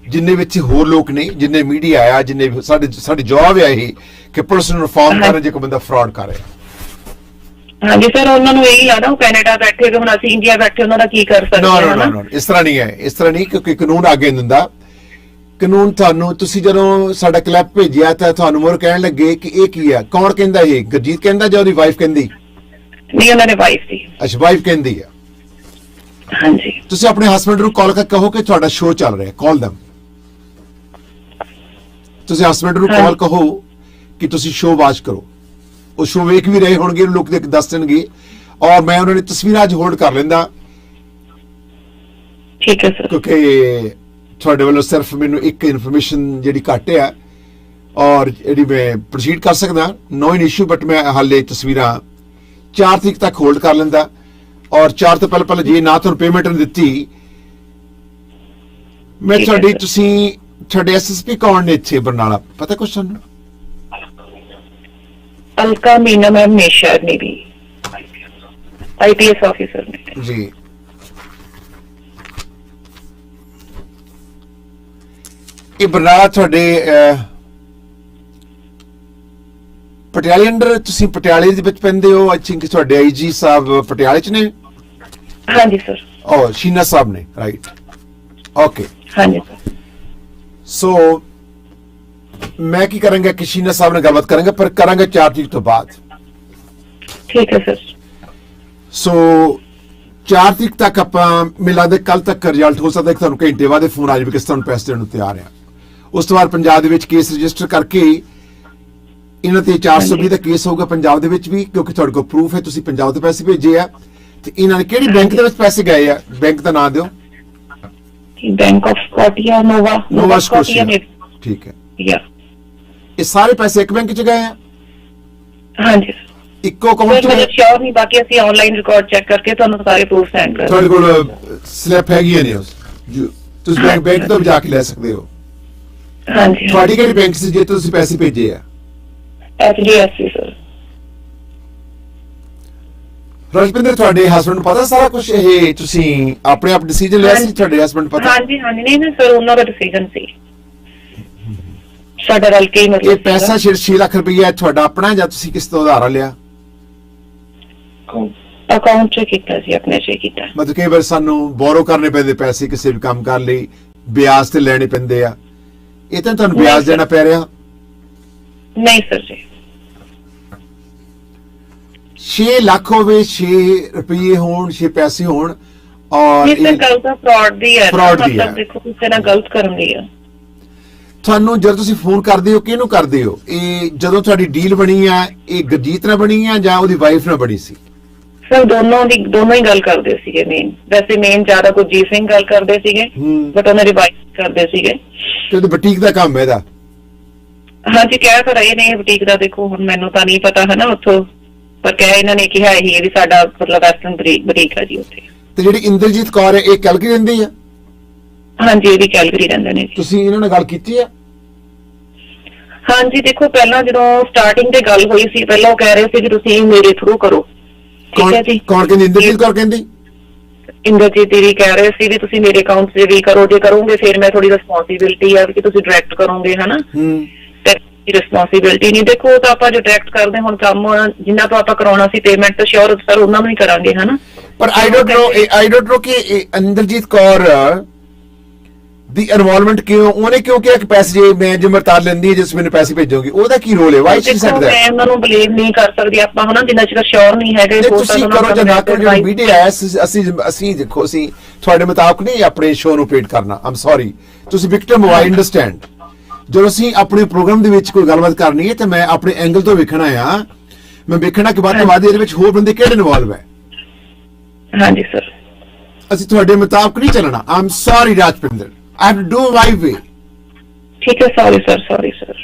ਜਿੰਨੇ ਵਿੱਚ ਹੋਰ ਲੋਕ ਨੇ, ਜਿੰਨੇ ਮੀਡੀਆ ਆਇਆ, ਜਿੰਨੇ ਸਾਡੀ ਜਵਾਬ ਆ ਇਹ ਕਿ ਪੁਲਿਸ ਨੂੰ ਇਨਫੋਰਮ ਕਰਨ ਜੇ ਕੋਈ ਬੰਦਾ ਫਰਾਡ ਕਰ ਰਿਹਾ। ਹਾਂਜੀ ਸਰ, ਉਹਨਾਂ ਨੂੰ ਇਹੀ ਲੱਗਦਾ ਉਹ ਕੈਨੇਡਾ ਬੈਠੇ ਕਿ ਹੁਣ ਅਸੀਂ ਇੰਡੀਆ ਬੈਠੇ ਉਹਨਾਂ ਦਾ ਕੀ ਕਰ ਸਕਦੇ ਹਾਂ। ਨੋ, ਇਸ ਤਰ੍ਹਾਂ ਨਹੀਂ ਹੈ, ਇਸ ਤਰ੍ਹਾਂ ਨਹੀਂ, ਕਿਉਂਕਿ ਕਾਨੂੰਨ ਆਗੇ ਦਿੰਦਾ। ਕਾਨੂੰਨ ਤੁਹਾਨੂੰ, ਤੁਸੀਂ ਜਦੋਂ ਸਾਡਾ ਕਲਿੱਪ ਭੇਜਿਆ ਤਾਂ ਤੁਹਾਨੂੰ ਮੋਰ ਕਹਿਣ ਲੱਗੇ ਕਿ ਇਹ ਕੀ ਹੈ, ਕੌਣ ਕਹਿੰਦਾ? ਇਹ ਗੁਰਜੀਤ ਕਹਿੰਦਾ ਜਾਂ ਉਹਦੀ ਵਾਈਫ ਕਹਿੰਦੀ? ਨਹੀਂ, ਉਹਨਾਂ ਨੇ ਵਾਈਫ ਸੀ। ਅੱਛਾ, ਵਾਈਫ ਕਹਿੰਦੀ ਹੈ। ਹਾਂਜੀ, ਤੁਸੀਂ ਆਪਣੇ ਹਸਬੰਡ ਨੂੰ ਕਾਲ ਕਰਕੇ ਕਹੋ ਕਿ ਤੁਹਾਡਾ ਸ਼ੋਅ ਚੱਲ ਰਿਹਾ, ਕਾਲ ਦਮ। ਤੁਸੀਂ ਹਸਬੰਡ ਨੂੰ ਕਾਲ ਕਹੋ ਕਿ ਤੁਸੀਂ ਸ਼ੋਅ ਵਾਚ ਕਰੋ, ਉਹ ਸ਼ੋਅ ਵੇਖ ਵੀ ਰਹੇ ਹੋਣਗੇ, ਲੋਕ ਦੱਸ ਦੇਣਗੇ, ਔਰ ਮੈਂ ਉਹਨਾਂ ਦੀ ਤਸਵੀਰਾਂ ਅੱਜ ਹੋਲਡ ਕਰ ਲੈਂਦਾ। ਠੀਕ ਹੈ ਸਰ। ਕਿਉਂਕਿ ਤੁਹਾਡੇ ਵੱਲੋਂ ਸਿਰਫ ਮੈਨੂੰ ਇੱਕ ਇਨਫੋਰਮੇਸ਼ਨ ਜਿਹੜੀ ਘੱਟ ਆ, ਔਰ ਜਿਹੜੀ ਮੈਂ ਪ੍ਰੋਸੀਡ ਕਰ ਸਕਦਾ, ਨੋ ਇਨ ਇਸ਼ੂ, ਬਟ ਮੈਂ ਹਾਲੇ ਤਸਵੀਰਾਂ 4 ਤਰੀਕ ਤੱਕ ਹੋਲਡ ਕਰ ਲੈਂਦਾ। ਔਰ 4 ਤੋਂ ਪਹਿਲਾਂ ਜੇ ਨਾ ਤੁਹਾਨੂੰ ਪੇਮੈਂਟ ਨਹੀਂ ਦਿੱਤੀ ਮੈਂ ਠੀਕ ਹੈ ਤੁਹਾਡੀ sir। ਤੁਸੀਂ ਤੁਹਾਡੇ ਐਸਐਸਪੀ ਕੌਣ ਨੇ ਇੱਥੇ ਬਰਨਾਲਾ ਪਤਾ ਕੁਛ ਤੁਹਾਨੂੰ? ਅਲਕਾ ਮੀਨਾ ਮੈਮ ਨੇਸ਼ਰ ਨੇ ਵੀ IPS ਆਫੀਸਰ ਨੇ ਜੀ। ਇਹ ਬਰਨਾਲਾ ਤੁਹਾਡੇ ਪਟਿਆਲੇ ਅੰਡਰ, ਤੁਸੀਂ ਪਟਿਆਲੇ ਦੇ ਵਿੱਚ ਪੈਂਦੇ ਹੋ? ਆਈ ਥਿੰਕ ਤੁਹਾਡੇ ਆਈਜੀ ਸਾਹਿਬ ਪਟਿਆਲੇ ਚ ਨੇ। ਹਾਂਜੀ ਸਰ। ਓ ਸ਼ੀਨਾ ਸਾਹਿਬ ਨੇ, ਰਾਈਟ, ਓਕੇ। ਹਾਂਜੀ ਸਰ। ਸੋ ਮੈਂ ਕੀ ਕਰਾਂਗਾ ਕਿ ਸ਼ੀਨਾ ਸਾਹਿਬ ਨਾਲ ਗੱਲਬਾਤ ਕਰਾਂਗਾ, ਪਰ ਕਰਾਂਗਾ 4 ਤਰੀਕ ਤੋਂ ਬਾਅਦ। ਠੀਕ ਹੈ ਸਰ। ਸੋ 4 ਤਰੀਕ ਤੱਕ ਆਪਾਂ ਮਿਲਾਂ ਦੇ, ਕੱਲ ਤੱਕ ਰਿਜ਼ਲਟ ਹੋ ਸਕਦਾ ਕਿ ਤੁਹਾਨੂੰ ਘੰਟੇ ਬਾਅਦ ਫੋਨ ਆ ਜਾਵੇ ਕਿ ਤੁਹਾਨੂੰ ਪੈਸੇ ਦੇਣ ਨੂੰ ਤਿਆਰ ਆ। ਉਸ ਤੋਂ ਬਾਅਦ ਪੰਜਾਬ ਦੇ ਵਿੱਚ ਕੇਸ ਰਜਿਸਟਰ ਕਰਕੇ ਇਹਨਾਂ ਤੇ 420 ਦਾ ਕੇਸ ਹੋਊਗਾ ਪੰਜਾਬ ਦੇ ਵਿੱਚ ਵੀ, ਕਿਉਂਕਿ ਤੁਹਾਡੇ ਕੋਲ ਪ੍ਰੂਫ ਹੈ ਤੁਸੀਂ ਪੰਜਾਬ ਤੋਂ ਪੈਸੇ ਭੇਜੇ ਆ। ਤੇ ਇਹਨਾਂ ਨੇ ਕਿਹੜੀ ਬੈਂਕ ਦੇ ਵਿੱਚ ਪੈਸੇ ਗਏ ਆ? ਬੈਂਕ ਦਾ ਨਾਮ ਦਿਓ। ਬੈਂਕ ਆਫ ਸਕਾਟੀਆ, ਨੋਵਾ ਸਕਾਟੀਆ ਨੇ। ਠੀਕ ਹੈ। ਯਾ ਇਹ ਸਾਰੇ ਪੈਸੇ ਇੱਕ ਬੈਂਕ ਚ ਗਏ ਆ? ਹਾਂਜੀ ਸਰ। ਇੱਕੋ ਅਕਾਊਂਟ ਚ? ਮੈਨੂੰ ਸ਼ੋਰ ਨਹੀਂ, ਬਾਕੀ ਅਸੀਂ ਆਨਲਾਈਨ ਰਿਕਾਰਡ ਚੈੱਕ ਕਰਕੇ ਤੁਹਾਨੂੰ ਸਾਰੇ ਪ੍ਰੂਫ ਸੈਂਡ ਕਰ ਤੁਹਾਡੇ ਕੋਲ ਸਲਿੱਪ ਹੈਗੀ ਨੇ ਉਸ ਤੁਸੀਂ ਬੈਂਕ ਤੋਂ ਵੀ ਜਾ ਕੇ ਲੈ ਸਕਦੇ ਹੋ। ਹਾਂਜੀ ਤੁਹਾਡੀ ਕਿਹੜੀ ਬੈਂਕ ਸੀ ਜੇ ਤੁਸੀਂ ਪੈਸੇ ਭੇਜੇ ਆ? HDFC sir. ਰਜਪਿੰਦਰ, ਤੁਹਾਡੇ ਹਸਬੰਡ ਨੂੰ ਪਤਾ ਸਾਰਾ ਕੁਝ? ਇਹ ਤੁਸੀਂ ਆਪਣੇ ਆਪ ਡਿਸੀਜਨ ਲਿਆ ਸੀ? ਤੁਹਾਡੇ ਹਸਬੰਡ ਪਤਾ? ਹਾਂਜੀ ਹਾਂਜੀ। ਨਹੀਂ ਨਾ ਸਰ, ਉਹਨਾਂ ਦਾ ਡਿਸੀਜਨ ਸੀ, ਸਾਡਾ ਰਲ ਕੇ ਹੀ ਮਤਲਬ। ਇਹ ਪੈਸਾ 6 ਲੱਖ ਰੁਪਈਆ ਤੁਹਾਡਾ ਆਪਣਾ ਜਾਂ ਤੁਸੀਂ ਕਿਸ ਤੋਂ ਉਧਾਰ ਲਿਆ? ਅਕਾਊਂਟ ਚ ਕੀਤਾ ਸੀ, ਆਪਣੇ ਚ ਕੀਤਾ। ਮਤਲਬ ਕਈ ਵਾਰ ਸਾਨੂੰ ਬੋਰੋ ਕਰਨੇ ਪੈਂਦੇ ਪੈਸੇ ਕਿਸੇ ਵੀ ਕੰਮ ਕਰਨ ਲਈ, ਵਿਆਜ ਤੇ ਲੈਣੇ ਪੈਂਦੇ ਆ। ਇਹ ਤਾਂ ਤੁਹਾਨੂੰ ਵਿਆਜ ਦੇਣਾ ਪੈ ਰਿਹਾ? ਨਹੀਂ ਸਰ ਜੀ। 6 ਲੱਖ ਹੋਵੇ, 6 ਰੁਪਏ ਹੋਣ, 6 ਪੈਸੇ ਹੋਣ, ਔਰ ਇਹ ਤਾਂ ਗੱਲ ਤਾਂ ਫਰਾਡ ਦੀ ਹੈ। fraud ਦੀ ਹੈ। ਮਤਲਬ ਦੇਖੋ ਕਿਸੇ ਨਾਲ ਗਲਤ ਕਰਨ ਦੀ ਹੈ। ਤੁਹਾਨੂੰ ਜਦੋਂ ਤੁਸੀਂ ਫੋਨ ਕਰਦੇ ਹੋ ਕਿਹਨੂੰ ਕਰਦੇ ਹੋ? ਇਹ ਜਦੋਂ ਤੁਹਾਡੀ ਡੀਲ ਬਣੀ ਆ, ਇਹ ਗੁਰਜੀਤ ਨਾਲ ਬਣੀ ਆ ਜਾਂ ਉਹਦੀ ਵਾਈਫ ਨਾਲ ਬਣੀ ਸੀ? ਸਰ ਦੋਨੋਂ ਹੀ ਗੱਲ ਕਰਦੇ ਸੀਗੇ। ਵੈਸੇ ਮੇਨ ਜ਼ਿਆਦਾ ਗੁਰਜੀਤ ਸਿੰਘ ਗੱਲ ਕਰਦੇ ਸੀਗੇ, ਬਟ ਉਹਨਾਂ ਦੀ ਵਾਈਫ ਕਰਦੇ ਸੀਗੇ। ਤੇ ਉਹਦੇ ਬੁਟੀਕ ਦਾ ਕੰਮ ਹੈ ਇਹਦਾ? ਹਾਂਜੀ, ਕਹਿ ਤਾਂ ਰਹੇ ਨੇ ਬੁਟੀਕ ਦਾ। ਦੇਖੋ ਹੁਣ ਮੈਨੂੰ ਤਾਂ ਨਹੀਂ ਪਤਾ ਹੈ ਨਾ ਉੱਥੋਂ, ਪਰ ਕਹਿ ਇਹਨਾਂ ਨੇ ਕਿਹਾ ਇਹ ਵੀ ਸਾਡਾ ਮਤਲਬ ਵੈਸਟਰਨ ਬੁਟੀਕ ਹੈ ਜੀ ਉੱਥੇ। ਤੇ ਜਿਹੜੀ ਇੰਦਰਜੀਤ ਕੌਰ ਹੈ ਇਹ ਕੈਲਗਰੀ ਰਹਿੰਦੀ ਆ? ਹਾਂਜੀ, ਇਹ ਵੀ ਕੈਲਗਰੀ ਰਹਿੰਦੇ ਨੇ ਜੀ। ਤੁਸੀਂ ਇਹਨਾਂ ਨਾਲ ਗੱਲ ਕੀਤੀ ਆ? ਹਾਂਜੀ, ਦੇਖੋ ਪਹਿਲਾਂ ਜਦੋਂ ਸਟਾਰਟਿੰਗ ਤੇ ਗੱਲ ਹੋਈ ਸੀ, ਪਹਿਲਾਂ ਉਹ ਕਹਿ ਰਹੇ ਸੀ ਕਿ ਤੁਸੀਂ ਮੇਰੇ ਥਰੂ ਕਰੋ। ਠੀਕ ਹੈ ਜੀ। ਕੌਣ ਕਹਿੰਦੀ? ਇੰਦਰਜੀਤ ਕੌਰ ਕਹਿੰਦੀ? ਇੰਦਰਜੀਤ ਵੀ ਕਹਿ ਰਹੇ ਸੀ ਵੀ ਤੁਸੀਂ ਮੇਰੇ ਅਕਾਊਂਟ 'ਚ ਵੀ ਕਰੋ, ਜੇ ਕਰੋਗੇ ਫਿਰ ਮੈਂ ਥੋੜੀ ਰਿਸਪੌਂਸਿਬਿਲਟੀ ਆ ਕਿ ਤੁਸੀਂ ਡਾਇਰੈਕਟ ਕਰੋਗੇ, ਹਨਾ। ਤੇ ਰਿਸਪੌਂਸਿਬਿਲਟੀ ਨਹੀਂ, ਦੇਖੋ ਤਾਂ ਆਪਾਂ ਜੋ ਡਾਇਰੈਕਟ ਕਰਦੇ ਹੁਣ ਕੰਮ, ਜਿੰਨਾ ਤੋਂ ਆਪਾਂ ਕਰਾਉਣਾ ਸੀ ਪੇਮੈਂਟ, ਸ਼ੋਰ ਸਰ ਉਹਨਾਂ ਨੂੰ ਹੀ ਕਰਾਂਗੇ, ਹਨਾ। ਪਰ ਆਈ ਡੋਨਟ ਨੋ ਕਿ ਇੰਦਰਜੀਤ ਕੌਰ ਦੀ ਇਨਵੋਲਵਮੈਂਟ ਉਹਨੇ ਕਿਉਂ ਕਿਹਾ ਕਿ ਪੈਸੇ ਜੇ ਮੈਂ ਜ਼ਿੰਮੇਵਾਰ ਲੈਂਦੀ ਹੈ ਜਿਸ ਮੈਨੂੰ ਪੈਸੇ ਭੇਜੋਗੇ, ਉਹਦਾ ਕੀ ਰੋਲ ਹੈ? Y she said that? ਮੈਂ ਉਹਨਾਂ ਨੂੰ ਬਲੇਮ ਨਹੀਂ ਕਰ ਸਕਦੀ ਆਪਾਂ, ਹਨਾ, ਜਿੰਨਾ ਚਿਰ ਸ਼ੋਰ ਨਹੀਂ ਹੈਗੇ। ਤੁਸੀਂ ਕਰੋ ਜਾਂ ਨਾ ਕਰੋ, ਜਿਹੜੀ ਵੀਡੀਓ ਹੈ ਅਸੀਂ ਦੇਖੋ, ਅਸੀਂ ਤੁਹਾਡੇ ਮੁਤਾਬਕ ਨਹੀਂ ਆਪਣੇ ਸ਼ੋਅ ਨੂੰ ਪੇਡ ਕਰਨਾ। ਆਮ ਸੌਰੀ, ਤੁਸੀਂ ਵਿਕਟਮ ਹੋ, ਆਈ ਅੰਡਰਸਟੈਂਡ। ਜਦੋਂ ਅਸੀਂ ਆਪਣੇ ਪ੍ਰੋਗਰਾਮ ਦੇ ਵਿੱਚ ਕੋਈ ਗੱਲਬਾਤ ਕਰਨੀ ਹੈ ਤਾਂ ਮੈਂ ਆਪਣੇ ਐਂਗਲ ਤੋਂ ਵੇਖਣਾ ਆ, ਮੈਂ ਵੇਖਣਾ ਕਿ ਵੱਧ ਤੋਂ ਵੱਧ ਇਹਦੇ ਵਿੱਚ ਹੋਰ ਬੰਦੇ ਕਿਹੜੇ ਇਨਵੋਲਵ ਹੈ। ਹਾਂਜੀ ਸਰ। ਅਸੀਂ ਤੁਹਾਡੇ ਮੁਤਾਬਕ ਨਹੀਂ ਚੱਲਣਾ। ਆਮ sorry ਰਾਜਪਿੰਦਰ, I have to do my way. ਠੀਕ ਹੈ, ਸੌਰੀ ਸਰ।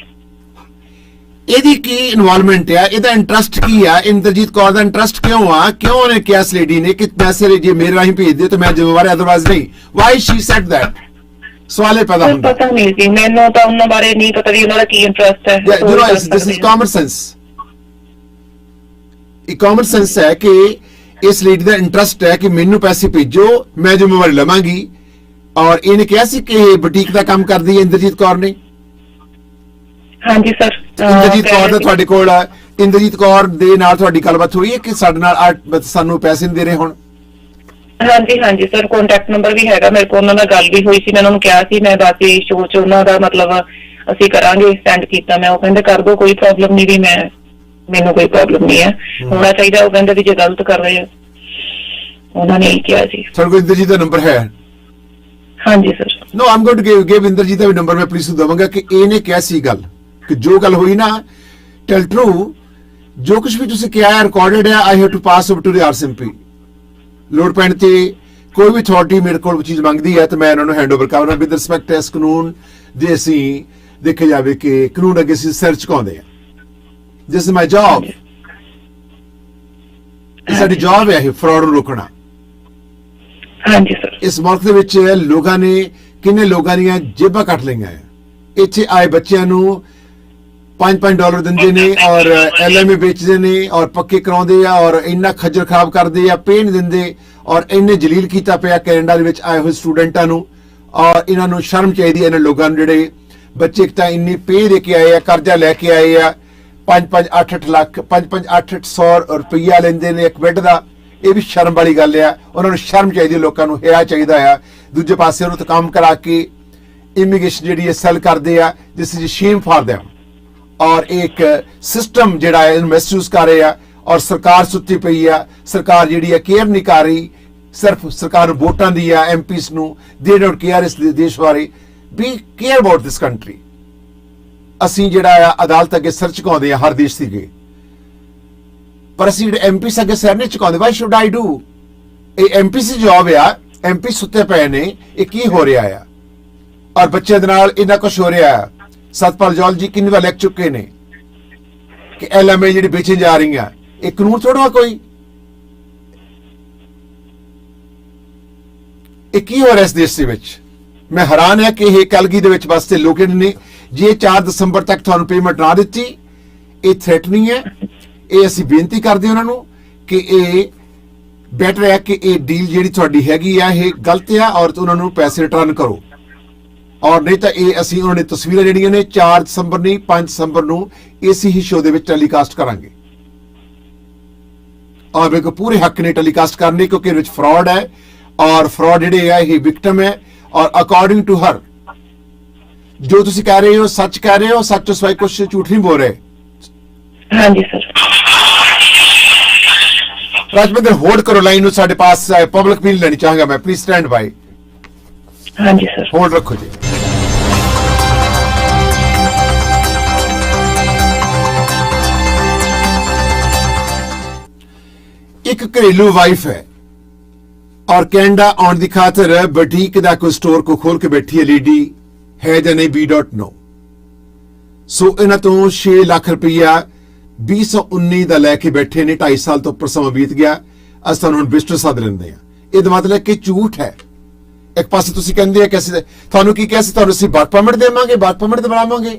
ਇਹਦੀ ਕੀ ਇਨਵੋਲਵਮੈਂਟ ਹੈ? ਇਹਦਾ ਇੰਟਰਸਟ ਕੀ ਆ? ਇੰਦਰਜੀਤ ਕੌਰ ਦਾ ਇੰਟਰਸਟ ਕਿਉਂ ਆ? ਕਿਉਂ ਉਹਨੇ ਕਿਹਾ ਇਸ ਲੇਡੀ ਨੇ ਕਿ ਪੈਸੇ ਜੇ ਮੇਰੇ ਰਾਹੀਂ ਭੇਜ ਦਿਓ ਤਾਂ ਮੈਂ ਜ਼ਿੰਮੇਵਾਰ, ਅਦਰਵਾਈਜ਼ ਨਹੀਂ? Why she said that? ਸਵਾਲੇ ਪੈਦਾ ਹੁੰਦਾ। ਪਤਾ ਨਹੀਂ ਜੀ, ਮੈਨੂੰ ਤਾਂ ਉਹਨਾਂ ਬਾਰੇ ਨਹੀਂ ਪਤਾ ਵੀ ਉਹਨਾਂ ਦਾ ਕੀ ਇੰਟਰਸਟ ਹੈ। you know, this is common sense. ਇਹ ਕਾਮਨ ਸੈਂਸ ਹੈ ਕਿ ਇਸ ਲੇਡੀ ਦਾ ਇੰਟਰਸਟ ਹੈ ਕਿ ਮੈਨੂੰ ਪੈਸੇ ਭੇਜੋ, ਮੈਂ ਜ਼ਿੰਮੇਵਾਰੀ ਲਵਾਂਗੀ। ਔਰ ਇਹਨੇ ਕਿਹਾ ਸੀ ਕਿ ਬੁਟੀਕ ਦਾ ਕੰਮ ਕਰਦੀ ਹੈ ਇੰਦਰਜੀਤ ਕੌਰ ਨੇ? ਹਾਂਜੀ ਸਰ। ਇੰਦਰਜੀਤ ਕੌਰ ਦਾ ਤੁਹਾਡੇ ਕੋਲ, ਇੰਦਰਜੀਤ ਕੌਰ ਦੇ ਨਾਲ ਤੁਹਾਡੀ ਗੱਲਬਾਤ ਹੋਈ ਹੈ ਕਿ ਸਾਡੇ ਨਾਲ ਸਾਨੂੰ ਪੈਸੇ ਨਹੀਂ ਦੇ ਰਹੇ ਹੁਣ? ਹਾਂਜੀ ਸਰ, ਕੰਟੈਕਟ ਨੰਬਰ ਵੀ ਹੈਗਾ ਮੇਰੇ ਕੋਲ, ਉਹਨਾਂ ਨਾਲ ਗੱਲ ਵੀ ਹੋਈ ਸੀ। ਮੈਂ ਉਹਨਾਂ ਨੂੰ ਕਿਹਾ ਸੀ ਮੈਂ ਬਾਕੀ ਸ਼ੋਅ 'ਚ ਉਹਨਾਂ ਦਾ ਮਤਲਬ ਅਸੀਂ ਕਰਾਂਗੇ, ਸੈਂਡ ਕੀਤਾ ਮੈਂ। ਉਹ ਕਹਿੰਦੇ ਕਰ ਦੋ, ਕੋਈ ਪ੍ਰੋਬਲਮ ਨਹੀਂ, ਵੀ ਮੈਨੂੰ ਕੋਈ ਪ੍ਰੋਬਲਮ ਨਹੀਂ ਹੈ, ਹੋਣਾ ਚਾਹੀਦਾ। ਉਹ ਕਹਿੰਦੇ ਵੀ ਜੇ ਗਲਤ ਕਰ ਰਹੇ ਆ, ਉਹਨਾਂ ਨੇ ਇਹ ਕਿਹਾ ਸੀ। ਤੁਹਾਡੇ ਕੋਲ ਇੰਦਰਜੀਤ ਦਾ ਨੰਬਰ ਹੈ? ਹਾਂਜੀ sir. No, I'm going to give Inderjit ਦਾ ਵੀ ਨੰਬਰ ਮੈਂ ਪੁਲਿਸ ਨੂੰ ਦਵਾਂਗਾ ਕਿ ਇਹਨੇ ਕਿਹਾ ਸੀ ਗੱਲ, ਕਿ ਜੋ ਗੱਲ ਹੋਈ ਨਾ, ਟੈਲ ਟਰੂ, ਜੋ ਕੁਝ ਵੀ ਤੁਸੀਂ ਕਿਹਾ ਹੈ ਰਿਕਾਰਡਡ ਹੈ। I have to pass over to the RCMP। ਲੋੜ ਪੈਣ ਤੇ ਕੋਈ ਵੀ ਅਥਾਰਟੀ ਮੇਰੇ ਕੋਲ ਚੀਜ਼ ਮੰਗਦੀ ਹੈ ਤਾਂ ਮੈਂ ਇਹਨਾਂ ਨੂੰ ਹੈਂਡਓਵਰ ਕਰਾਂਗਾ ਵਿਦ ਰਿਸਪੈਕਟ ਇਸ ਕਾਨੂੰਨ ਦੇ। ਅਸੀਂ ਦੇਖਿਆ ਜਾਵੇ ਕਿ ਕਾਨੂੰਨ ਅੱਗੇ ਅਸੀਂ ਸਿਰ ਝੁਕਾਉਂਦੇ ਹਾਂ। This is my job. ਸਾਡੀ ਜੌਬ ਹੈ ਇਹ ਫਰਾਡ ਨੂੰ ਰੋਕਣਾ। ਹਾਂਜੀ ਸਰ। ਇਸ ਮੁਲਕ ਦੇ ਵਿੱਚ ਲੋਕਾਂ ਨੇ ਕਿੰਨੇ ਲੋਕਾਂ ਦੀਆਂ ਜੇਬਾਂ ਕੱਟ ਲਈਆਂ ਆ। ਇੱਥੇ ਆਏ ਬੱਚਿਆਂ ਨੂੰ $5 ਦਿੰਦੇ ਨੇ ਔਰ LMA ਵੇਚਦੇ ਨੇ ਔਰ ਪੱਕੇ ਕਰਾਉਂਦੇ ਆ ਔਰ ਇੰਨਾ ਖੱਜਲ ਖਰਾਬ ਕਰਦੇ ਆ, ਪੇ ਨਹੀਂ ਦਿੰਦੇ ਔਰ ਇੰਨੇ ਜਲੀਲ ਕੀਤਾ ਪਿਆ ਕੈਨੇਡਾ ਦੇ ਵਿੱਚ ਆਏ ਹੋਏ ਸਟੂਡੈਂਟਾਂ ਨੂੰ। ਔਰ ਇਹਨਾਂ ਨੂੰ ਸ਼ਰਮ ਚਾਹੀਦੀ ਹੈ ਇਹਨਾਂ ਲੋਕਾਂ ਨੂੰ ਜਿਹੜੇ ਬੱਚੇ ਇੱਕ ਤਾਂ ਇੰਨੀ ਪੇ ਦੇ ਕੇ ਆਏ ਆ, ਕਰਜ਼ਾ ਲੈ ਕੇ ਆਏ ਆ, 5-8 ਲੱਖ 5-800 ਰੁਪਈਆ ਲੈਂਦੇ ਨੇ ਇੱਕ ਬੈੱਡ ਦਾ। ਇਹ ਵੀ ਸ਼ਰਮ ਵਾਲੀ ਗੱਲ ਆ। ਉਹਨਾਂ ਨੂੰ ਸ਼ਰਮ ਚਾਹੀਦੀ, ਲੋਕਾਂ ਨੂੰ ਹਿਆ ਚਾਹੀਦਾ ਆ। ਦੂਜੇ ਪਾਸੇ ਉਹਨੂੰ ਤਾਂ ਕੰਮ ਕਰਾ ਕੇ ਇਮੀਗ੍ਰੇਸ਼ਨ ਜਿਹੜੀ ਹੈ ਸੈਲ ਕਰਦੇ ਆ, this is shame for them. ਔਰ ਇੱਕ ਸਿਸਟਮ ਜਿਹੜਾ ਹੈ ਇਹਨੂੰ ਮਹਿਸੂਸ ਕਰ ਰਹੇ ਆ ਔਰ ਸਰਕਾਰ ਸੁੱਤੀ ਪਈ ਆ। ਸਰਕਾਰ ਜਿਹੜੀ ਹੈ ਕੇਅਰ ਨਹੀਂ ਕਰ ਰਹੀ, ਸਿਰਫ ਸਰਕਾਰ ਨੂੰ ਵੋਟਾਂ ਦੀ ਆ, MPs ਨੂੰ। ਦੇ ਡੋਂਟ ਕੇਅਰ ਇਸ ਦੇਸ਼ ਬਾਰੇ। B care about this country. ਅਸੀਂ ਜਿਹੜਾ ਆ ਅਦਾਲਤ ਅੱਗੇ ਸਿਰ ਝੁਕਾਉਂਦੇ ਆ ਹਰ ਦੇਸ਼ ਸੀਗੇ, ਪਰ ਅਸੀਂ ਜਿਹੜੇ MPs ਅੱਗੇ ਸਿਰ ਨਹੀਂ ਝੁਕਾਉਂਦੇ। Why should I do? ਇਹ MPs ਦੀ ਜੌਬ ਆ। MP ਸੁੱਤੇ ਪਏ ਨੇ, ਇਹ ਕੀ ਹੋ ਰਿਹਾ ਆ? ਔਰ ਬੱਚੇ ਦੇ ਨਾਲ ਇੰਨਾ ਕੁਝ ਹੋ ਰਿਹਾ ਆ। ਸਤਪਾਲ ਜੌਲ ਜੀ ਕਿੰਨੀ ਵਾਰ ਲਿਖ ਚੁੱਕੇ ਨੇ ਕਿ LMA ਜਿਹੜੀ ਵੇਚੀ ਜਾ ਰਹੀਆਂ, ਇਹ ਕਾਨੂੰਨ ਥੋੜਾ ਕੋਈ। ਇਹ ਕੀ ਹੋ ਰਿਹਾ ਇਸ ਦੇਸ਼ ਦੇ ਵਿੱਚ? ਮੈਂ ਹੈਰਾਨ ਹੈ ਕਿ ਇਹ ਕਲਗੀ ਦੇ ਵਿੱਚ ਵਾਸਤੇ ਲੋਕੇਟ ਨੇ। ਜੇ 4 ਦਸੰਬਰ ਤੱਕ ਤੁਹਾਨੂੰ ਪੇਮੈਂਟ ਨਾ ਦਿੱਤੀ, ਇਹ ਥ੍ਰੈਟਨਿੰਗ ਹੈ। ਇਹ ਅਸੀਂ ਬੇਨਤੀ ਕਰਦੇ ਉਹਨਾਂ ਨੂੰ ਕਿ ਇਹ ਬੈਟਰ ਹੈ ਕਿ ਇਹ ਡੀਲ ਜਿਹੜੀ ਤੁਹਾਡੀ ਹੈਗੀ ਆ ਇਹ ਗਲਤ ਆ ਔਰ ਉਹਨਾਂ ਨੂੰ ਪੈਸੇ ਰਿਟਰਨ ਕਰੋ। ਔਰ ਨਹੀਂ ਤਾਂ ਇਹ ਅਸੀਂ ਉਹਨਾਂ ਨੇ ਤਸਵੀਰਾਂ ਜਿਹੜੀਆਂ ਨੇ 4 ਦਸੰਬਰ ਨਹੀਂ 5 ਦਸੰਬਰ ਨੂੰ ਇਸੇ ਹੀ ਸ਼ੋਅ ਦੇ ਵਿੱਚ ਟੈਲੀਕਾਸਟ ਕਰਾਂਗੇ। ਔਰ ਮੇਰੇ ਕੋਲ ਪੂਰੇ ਹੱਕ ਨੇ ਟੈਲੀਕਾਸਟ ਕਰਨੇ, ਕਿਉਂਕਿ ਇਹਦੇ ਵਿੱਚ ਫਰਾਡ ਹੈ ਔਰ ਫਰਾਡ ਜਿਹੜੇ ਆ ਇਹ ਵਿਕਟਮ ਹੈ। ਔਰ ਅਕੋਰਡਿੰਗ ਟੂ ਹਰ ਜੋ ਤੁਸੀਂ ਕਹਿ ਰਹੇ ਹੋ ਸੱਚ ਕਹਿ ਰਹੇ ਹੋ, ਸੱਚ ਤੋਂ ਸਿਵਾਏ ਕੁਝ ਝੂਠ ਨਹੀਂ ਬੋਲ ਰਹੇ। ਹਾਂਜੀ ਸਰ। ਰਾਜਵਿੰਦਰ ਹੋਲਡ ਕਰੋ ਲਾਈਨ ਨੂੰ, ਸਾਡੇ ਪਾਸ ਪਬਲਿਕ ਬਿਲ ਲੈਣੀ ਚਾਹਾਂਗਾ ਮੈਂ। Please stand by. ਹਾਂਜੀ ਸਰ। ਹੋਲਡ ਰੱਖੋ ਜੀ। ਇੱਕ ਘਰੇਲੂ ਵਾਈਫ ਹੈ ਔਰ ਕੈਨੇਡਾ ਆਉਣ ਦੀ ਖਾਤਰ ਬੁਟੀਕ ਦਾ ਕੋਈ ਸਟੋਰ ਕੋ ਖੋਲ ਕੇ ਬੈਠੀ ਹੈ ਲੇਡੀ, ਹੈ ਜਾਂ ਨਹੀਂ ਵੀ ਡੋਂਟ ਨੋ। ਸੋ ਇਹਨਾਂ ਤੋਂ 6 ਲੱਖ ਰੁਪਈਆ 2019 ਦਾ ਲੈ ਕੇ ਬੈਠੇ ਨੇ। 2.5 ਸਾਲ ਤੋਂ ਉੱਪਰ ਸਮਾਂ ਬੀਤ ਗਿਆ। ਅਸੀਂ ਤੁਹਾਨੂੰ ਹੁਣ ਬਿਸਟਰ ਸੱਦ ਲੈਂਦੇ ਆ। ਇਹਦਾ ਮਤਲਬ ਕਿ ਝੂਠ ਹੈ। ਇੱਕ ਪਾਸੇ ਤੁਸੀਂ ਕਹਿੰਦੇ ਆ ਕਿ ਅਸੀਂ ਤੁਹਾਨੂੰ ਕੀ ਕਿਹਾ ਸੀ, ਤੁਹਾਨੂੰ ਅਸੀਂ ਵਰਕ ਪਰਮਿਟ ਦੇਵਾਂਗੇ, ਵਰਕ ਪਰਮਿਟ ਤੇ ਬਣਾਵਾਂਗੇ,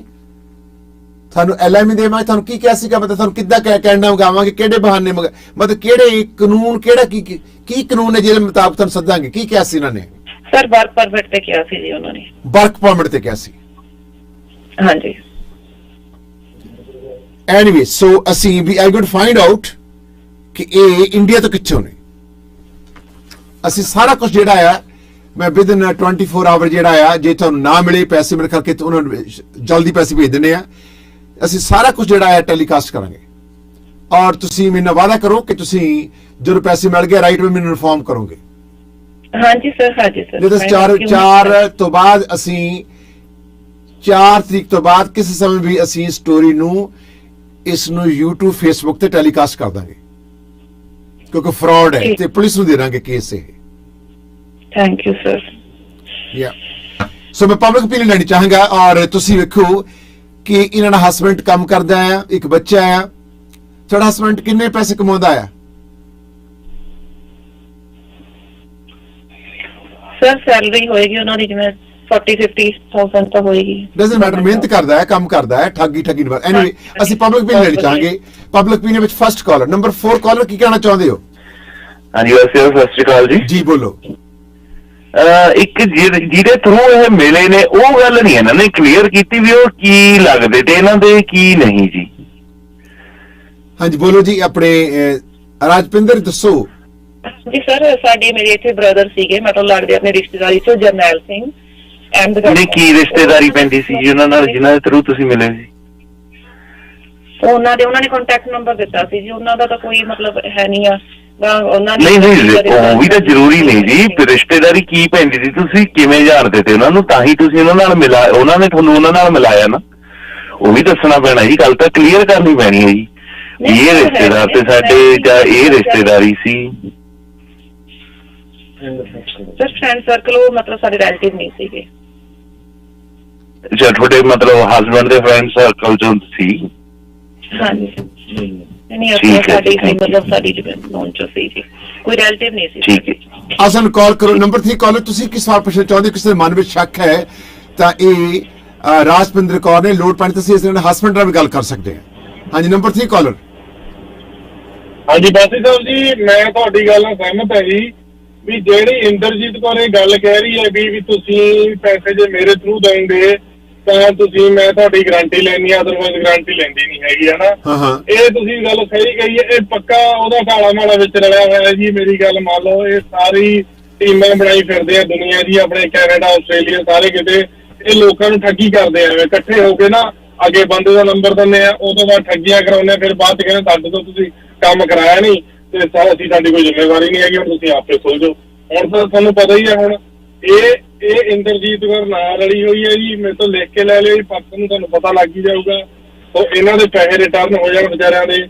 ਤੁਹਾਨੂੰ LMA ਦੇਵਾਂਗੇ। ਤੁਹਾਨੂੰ ਕੀ ਕਿਹਾ ਸੀਗਾ? ਮਤਲਬ ਤੁਹਾਨੂੰ ਕਿੱਦਾਂ ਕਹਿਣਾ ਮੰਗਾਵਾਂਗੇ, ਕਿਹੜੇ ਬਹਾਨੇ ਮਤਲਬ ਕਿਹੜੇ ਕਾਨੂੰਨ, ਕਿਹੜਾ ਕੀ ਕਾਨੂੰਨ ਹੈ ਜਿਹਦੇ ਮੁਤਾਬਕ ਤੁਹਾਨੂੰ ਸੱਦਾਂਗੇ? ਕੀ ਕਿਹਾ ਸੀ ਇਹਨਾਂ ਨੇ? ਸਰ ਵਰਕ ਪਰਮਿਟ ਤੇ ਕਿਹਾ ਸੀ ਜੀ ਉਹਨਾਂ ਨੇ। ਵਰਕ ਪਰਮਿਟ ਤੇ ਕਿਹਾ ਸੀ। ਹਾਂਜੀ। ਐਨੀਵੇ ਸੋ ਅਸੀਂ ਵੀ ਆਈ ਗੋਟ ਫਾਈਂਡ ਆਊਟ ਕਿ ਇਹ ਇੰਡੀਆ ਤੋਂ ਕਿੱਥੋਂ ਨੇ। ਅਸੀਂ ਸਾਰਾ ਕੁਝ ਜਿਹੜਾ ਆ ਮੈਂ ਵਿਦਨ 24 ਆਵਰ ਜਿਹੜਾ ਆ, ਜੇ ਤੁਹਾਨੂੰ ਨਾ ਮਿਲੇ ਪੈਸੇ ਮੇਰੇ ਕਰਕੇ ਉਹਨਾਂ ਨੂੰ ਜਲਦੀ ਪੈਸੇ ਭੇਜ ਦਿੰਦੇ ਆ। ਅਸੀਂ ਸਾਰਾ ਕੁਝ ਜਿਹੜਾ ਹੈ ਟੈਲੀਕਾਸਟ ਕਰਾਂਗੇ ਔਰ ਤੁਸੀਂ ਮੈਨੂੰ ਵਾਅਦਾ ਕਰੋ ਕਿ ਤੁਸੀਂ ਜਦੋਂ ਪੈਸੇ ਮਿਲ ਗਏ ਰਾਈਟ ਮੈਨੂੰ ਇਨਫੋਰਮ ਕਰੋਗੇ। ਹਾਂਜੀ ਸਰ। ਹਾਂਜੀ ਸਰ। ਜਦੋਂ 4 ਤੋਂ ਬਾਅਦ ਅਸੀਂ 4 ਤਰੀਕ ਤੋਂ ਬਾਅਦ ਕਿਸੇ ਸਮੇਂ ਵੀ ਅਸੀਂ ਸਟੋਰੀ ਨੂੰ ਇਸ ਨੂੰ YouTube Facebook ਤੇ ਟੈਲੀਕਾਸਟ ਕਰ ਦਾਂਗੇ, ਕਿਉਂਕਿ ਫਰਾਡ ਹੈ ਤੇ ਪੁਲਿਸ ਨੂੰ ਦੇ ਦਾਂਗੇ ਕੇਸ ਇਹ। Thank you sir. ਯਾ ਸੋ ਮੈਂ ਪਬਲਿਕ opinion ਲੈਣੀ ਚਾਹਾਂਗਾ। ਔਰ ਤੁਸੀਂ ਵੇਖੋ ਕਿ ਇਹਨਾਂ ਦਾ ਹਸਬੈਂਡ ਕੰਮ ਕਰਦਾ ਆ, ਇੱਕ ਬੱਚਾ ਆ। ਤੁਹਾਡਾ ਹਸਬੈਂਡ ਕਿੰਨੇ ਪੈਸੇ ਕਮਾਉਂਦਾ ਆ? ਸਰ ਸੈਲਰੀ ਹੋਏਗੀ ਉਹਨਾਂ ਦੀ ਜਿਵੇਂ 40-50,000 ਤਾਂ ਹੋਏਗੀ। ਡਸਨਟ ਮੈਟਰ, ਮਿਹਨਤ ਕਰਦਾ ਹੈ, ਕੰਮ ਕਰਦਾ ਹੈ, ਠੱਗੀ ਨਹੀਂ ਮਾਰਦਾ। ਐਨੀਵੇ ਅਸੀਂ ਪਬਲਿਕ opinion ਲੈਣੀ ਚਾਹਾਂਗੇ। ਪਬਲਿਕ opinion ਵਿੱਚ ਫਰਸਟ ਕਾਲਰ ਨੰਬਰ 4 ਕਾਲਰ ਕੀ ਕਹਿਣਾ ਚਾਹੁੰਦੇ ਹੋ? ਹਾਂਜੀ ਵੈਸੇ ਸਤਿ ਸ਼੍ਰੀ ਅਕਾਲ ਜੀ। ਜੀ ਬੋਲੋ। ਇੱਕ ਜਿਹਦੇ ਥਰੂ ਇਹ ਮਿਲੇ ਨੇ ਉਹ ਗੱਲ ਨਹੀਂ ਇਹਨਾਂ ਨੇ ਕਲੀਅਰ ਕੀਤੀ ਵੀ ਉਹ ਕੀ ਲੱਗਦੇ ਤੇ ਇਹਨਾਂ ਦੇ ਕੀ ਨਹੀਂ ਜੀ। ਹਾਂਜੀ ਬੋਲੋ ਜੀ। ਆਪਣੇ ਰਾਜਪਿੰਦਰ ਦੱਸੋ। ਜੀ ਸਰ ਸਾਡੇ ਮੇਰੇ ਇੱਥੇ ਬ੍ਰਦਰ ਸੀਗੇ, ਮਤਲਬ ਲੱਗਦੇ ਆਪਣੇ ਰਿਸ਼ਤੇਦਾਰੀ ਚੋਂ, ਜਰਨੈਲ ਸਿੰਘ ਨਹੀਂ ਕੀ ਰਿਸ਼ਤੇਦਾਰੀ ਪੈਂਦੀ ਸੀ ਜੀ ਉਹਨਾਂ ਨਾਲ ਜਿਨ੍ਹਾਂ ਦੇ ਥਰੂ ਤੁਸੀਂ ਮਿਲੇ ਸੀ? ਉਹਨਾਂ ਨੇ ਕੰਟੈਕਟ ਨੰਬਰ ਦਿੱਤਾ ਸੀ ਜੀ। ਉਹਨਾਂ ਦਾ ਤਾਂ ਕੋਈ ਮਤਲਬ ਹੈ ਨਹੀਂ ਆ। ਉਹਨਾਂ ਨਹੀਂ ਉਹ ਵੀ ਤਾਂ ਜ਼ਰੂਰੀ ਨਹੀਂ ਜੀ। ਰਿਸ਼ਤੇਦਾਰੀ ਕੀ ਪੈਂਦੀ ਸੀ, ਤੁਸੀਂ ਕਿਵੇਂ ਜਾਣਦੇ ਤੇ ਉਹਨਾਂ ਨੂੰ? ਤਾਂ ਹੀ ਤੁਸੀਂ ਉਹਨਾਂ ਨਾਲ ਉਹਨਾਂ ਨੇ ਤੁਹਾਨੂੰ ਉਹਨਾਂ ਨਾਲ ਮਿਲਾਇਆ ਨਾ। ਉਹ ਵੀ ਦੱਸਣਾ ਪੈਣਾ ਜੀ, ਗੱਲ ਤਾਂ ਕਲੀਅਰ ਕਰਨੀ ਪੈਣੀ ਹੈ ਜੀ। ਇਹ ਰਿਸ਼ਤੇਦਾਰ ਤੇ ਸਾਡੇ ਜਾਂ ਇਹ ਰਿਸ਼ਤੇਦਾਰੀ ਸੀ? ਸਰ ਫਰੈਂਡ ਸਰਕਲ ਉਹ ਮਤਲਬ ਸਾਡੇ ਰਿਲੇਟਿਵ ਨਹੀਂ ਸੀਗੇ। ਅੱਛਾ ਤੁਹਾਡੇ ਮਤਲਬ ਹਸਬੈਂਡ ਦੇ ਫਰੈਂਡ ਸਰਕਲ ਚੋਂ ਸੀ? ਹਾਂਜੀ। ਨਹੀਂ ਅਸੀਂ ਸਾਡੀ ਮਤਲਬ ਸਾਡੀ ਜਿਵੇਂ ਨੋਨ ਚ ਸੀ ਜੀ, ਕੋਈ ਰਿਲੇਟਿਵ ਨਹੀਂ ਸੀ। ਠੀਕ ਹੈ। ਆ ਸਾਨੂੰ ਕਾਲ ਕਰੋ। ਨੰਬਰ 3 ਕਾਲਰ, ਤੁਸੀਂ ਕਿਸ ਸਵਾਲ ਪੁੱਛਣਾ ਚਾਹੁੰਦੇ ਹੋ? ਕਿਸੇ ਦੇ ਮਨ ਵਿੱਚ ਸ਼ੱਕ ਹੈ ਤਾਂ ਇਹ ਰਾਜਪਿੰਦਰ ਕੌਰ ਨੇ ਲੋੜ ਪੈਣ ਤੁਸੀਂ ਇਸ ਨਾਲ ਹਸਬੈਂਡ ਨਾਲ ਵੀ ਗੱਲ ਕਰ ਸਕਦੇ ਹਾਂ। ਹਾਂਜੀ ਨੰਬਰ 3 ਕਾਲਰ। ਹਾਂਜੀ ਬਾਸੀ ਸਾਹਿਬ ਜੀ, ਮੈਂ ਤੁਹਾਡੀ ਗੱਲ ਨਾਲ ਸਹਿਮਤ ਹੈ ਜੀ ਵੀ ਜਿਹੜੀ ਇੰਦਰਜੀਤ ਕੌਰ ਇਹ ਗੱਲ ਕਹਿ ਰਹੀ ਹੈ ਵੀ ਤੁਸੀਂ ਪੈਸੇ ਜੇ ਮੇਰੇ ਥਰੂ ਦੇਂਗੇ ਤਾਂ ਤੁਸੀਂ ਮੈਂ ਤੁਹਾਡੀ ਗਾਰੰਟੀ ਲੈਣੀ ਆ, ਅਦਰਵਾਈਜ਼ ਗਾਰੰਟੀ ਲੈਂਦੀ ਨਹੀਂ ਹੈਗੀ ਹੈ ਨਾ। ਇਹ ਤੁਸੀਂ ਗੱਲ ਸਹੀ ਕਹੀ ਹੈ, ਇਹ ਪੱਕਾ ਉਹਦਾ ਕਾਲਾ ਮਾਲਾ ਵਿੱਚ ਰਲਿਆ ਹੋਇਆ ਜੀ। ਮੇਰੀ ਗੱਲ ਮੰਨ ਲਓ, ਇਹ ਸਾਰੀ ਟੀਮਾਂ ਬਣਾਈ ਫਿਰਦੇ ਆ ਦੁਨੀਆ ਜੀ, ਆਪਣੇ ਕੈਨੇਡਾ ਆਸਟ੍ਰੇਲੀਆ ਸਾਰੇ ਕਿਤੇ ਇਹ ਲੋਕਾਂ ਨੂੰ ਠੱਗੀ ਕਰਦੇ ਆ। ਇਕੱਠੇ ਹੋ ਕੇ ਨਾ ਅੱਗੇ ਬੰਦੇ ਦਾ ਨੰਬਰ ਦਿੰਦੇ ਆ, ਉਹ ਤੋਂ ਬਾਅਦ ਠੱਗੀਆਂ ਕਰਾਉਂਦੇ, ਫਿਰ ਬਾਅਦ ਚ ਕਹਿੰਦੇ ਸਾਡੇ ਤੋਂ ਤੁਸੀਂ ਕੰਮ ਕਰਾਇਆ ਨਹੀਂ ਤੇ ਅਸੀਂ ਸਾਡੀ ਕੋਈ ਜ਼ਿੰਮੇਵਾਰੀ ਨਹੀਂ ਹੈਗੀ, ਹੁਣ ਤੁਸੀਂ ਆਪੇ ਸੋਚੋ। ਹੁਣ ਤਾਂ ਤੁਹਾਨੂੰ ਪਤਾ ਹੀ ਹੈ, ਹੁਣ ਇਹ ਇੰਦਰਜੀਤ ਕੌਰ ਨਾਲ ਰਲੀ ਹੋਈ ਹੈ ਜੀ। ਮੇਰੇ ਤੋਂ ਲਿਖ ਕੇ ਲੈ ਲਿਓ ਜੀ, ਪਰਸੋਂ ਨੂੰ ਤੁਹਾਨੂੰ ਪਤਾ ਲੱਗ ਹੀ ਜਾਊਗਾ। ਉਹ ਇਹਨਾਂ ਦੇ ਪੈਸੇ ਰਿਟਰਨ ਹੋ ਜਾਣ ਵਿਚਾਰਿਆਂ ਦੇ।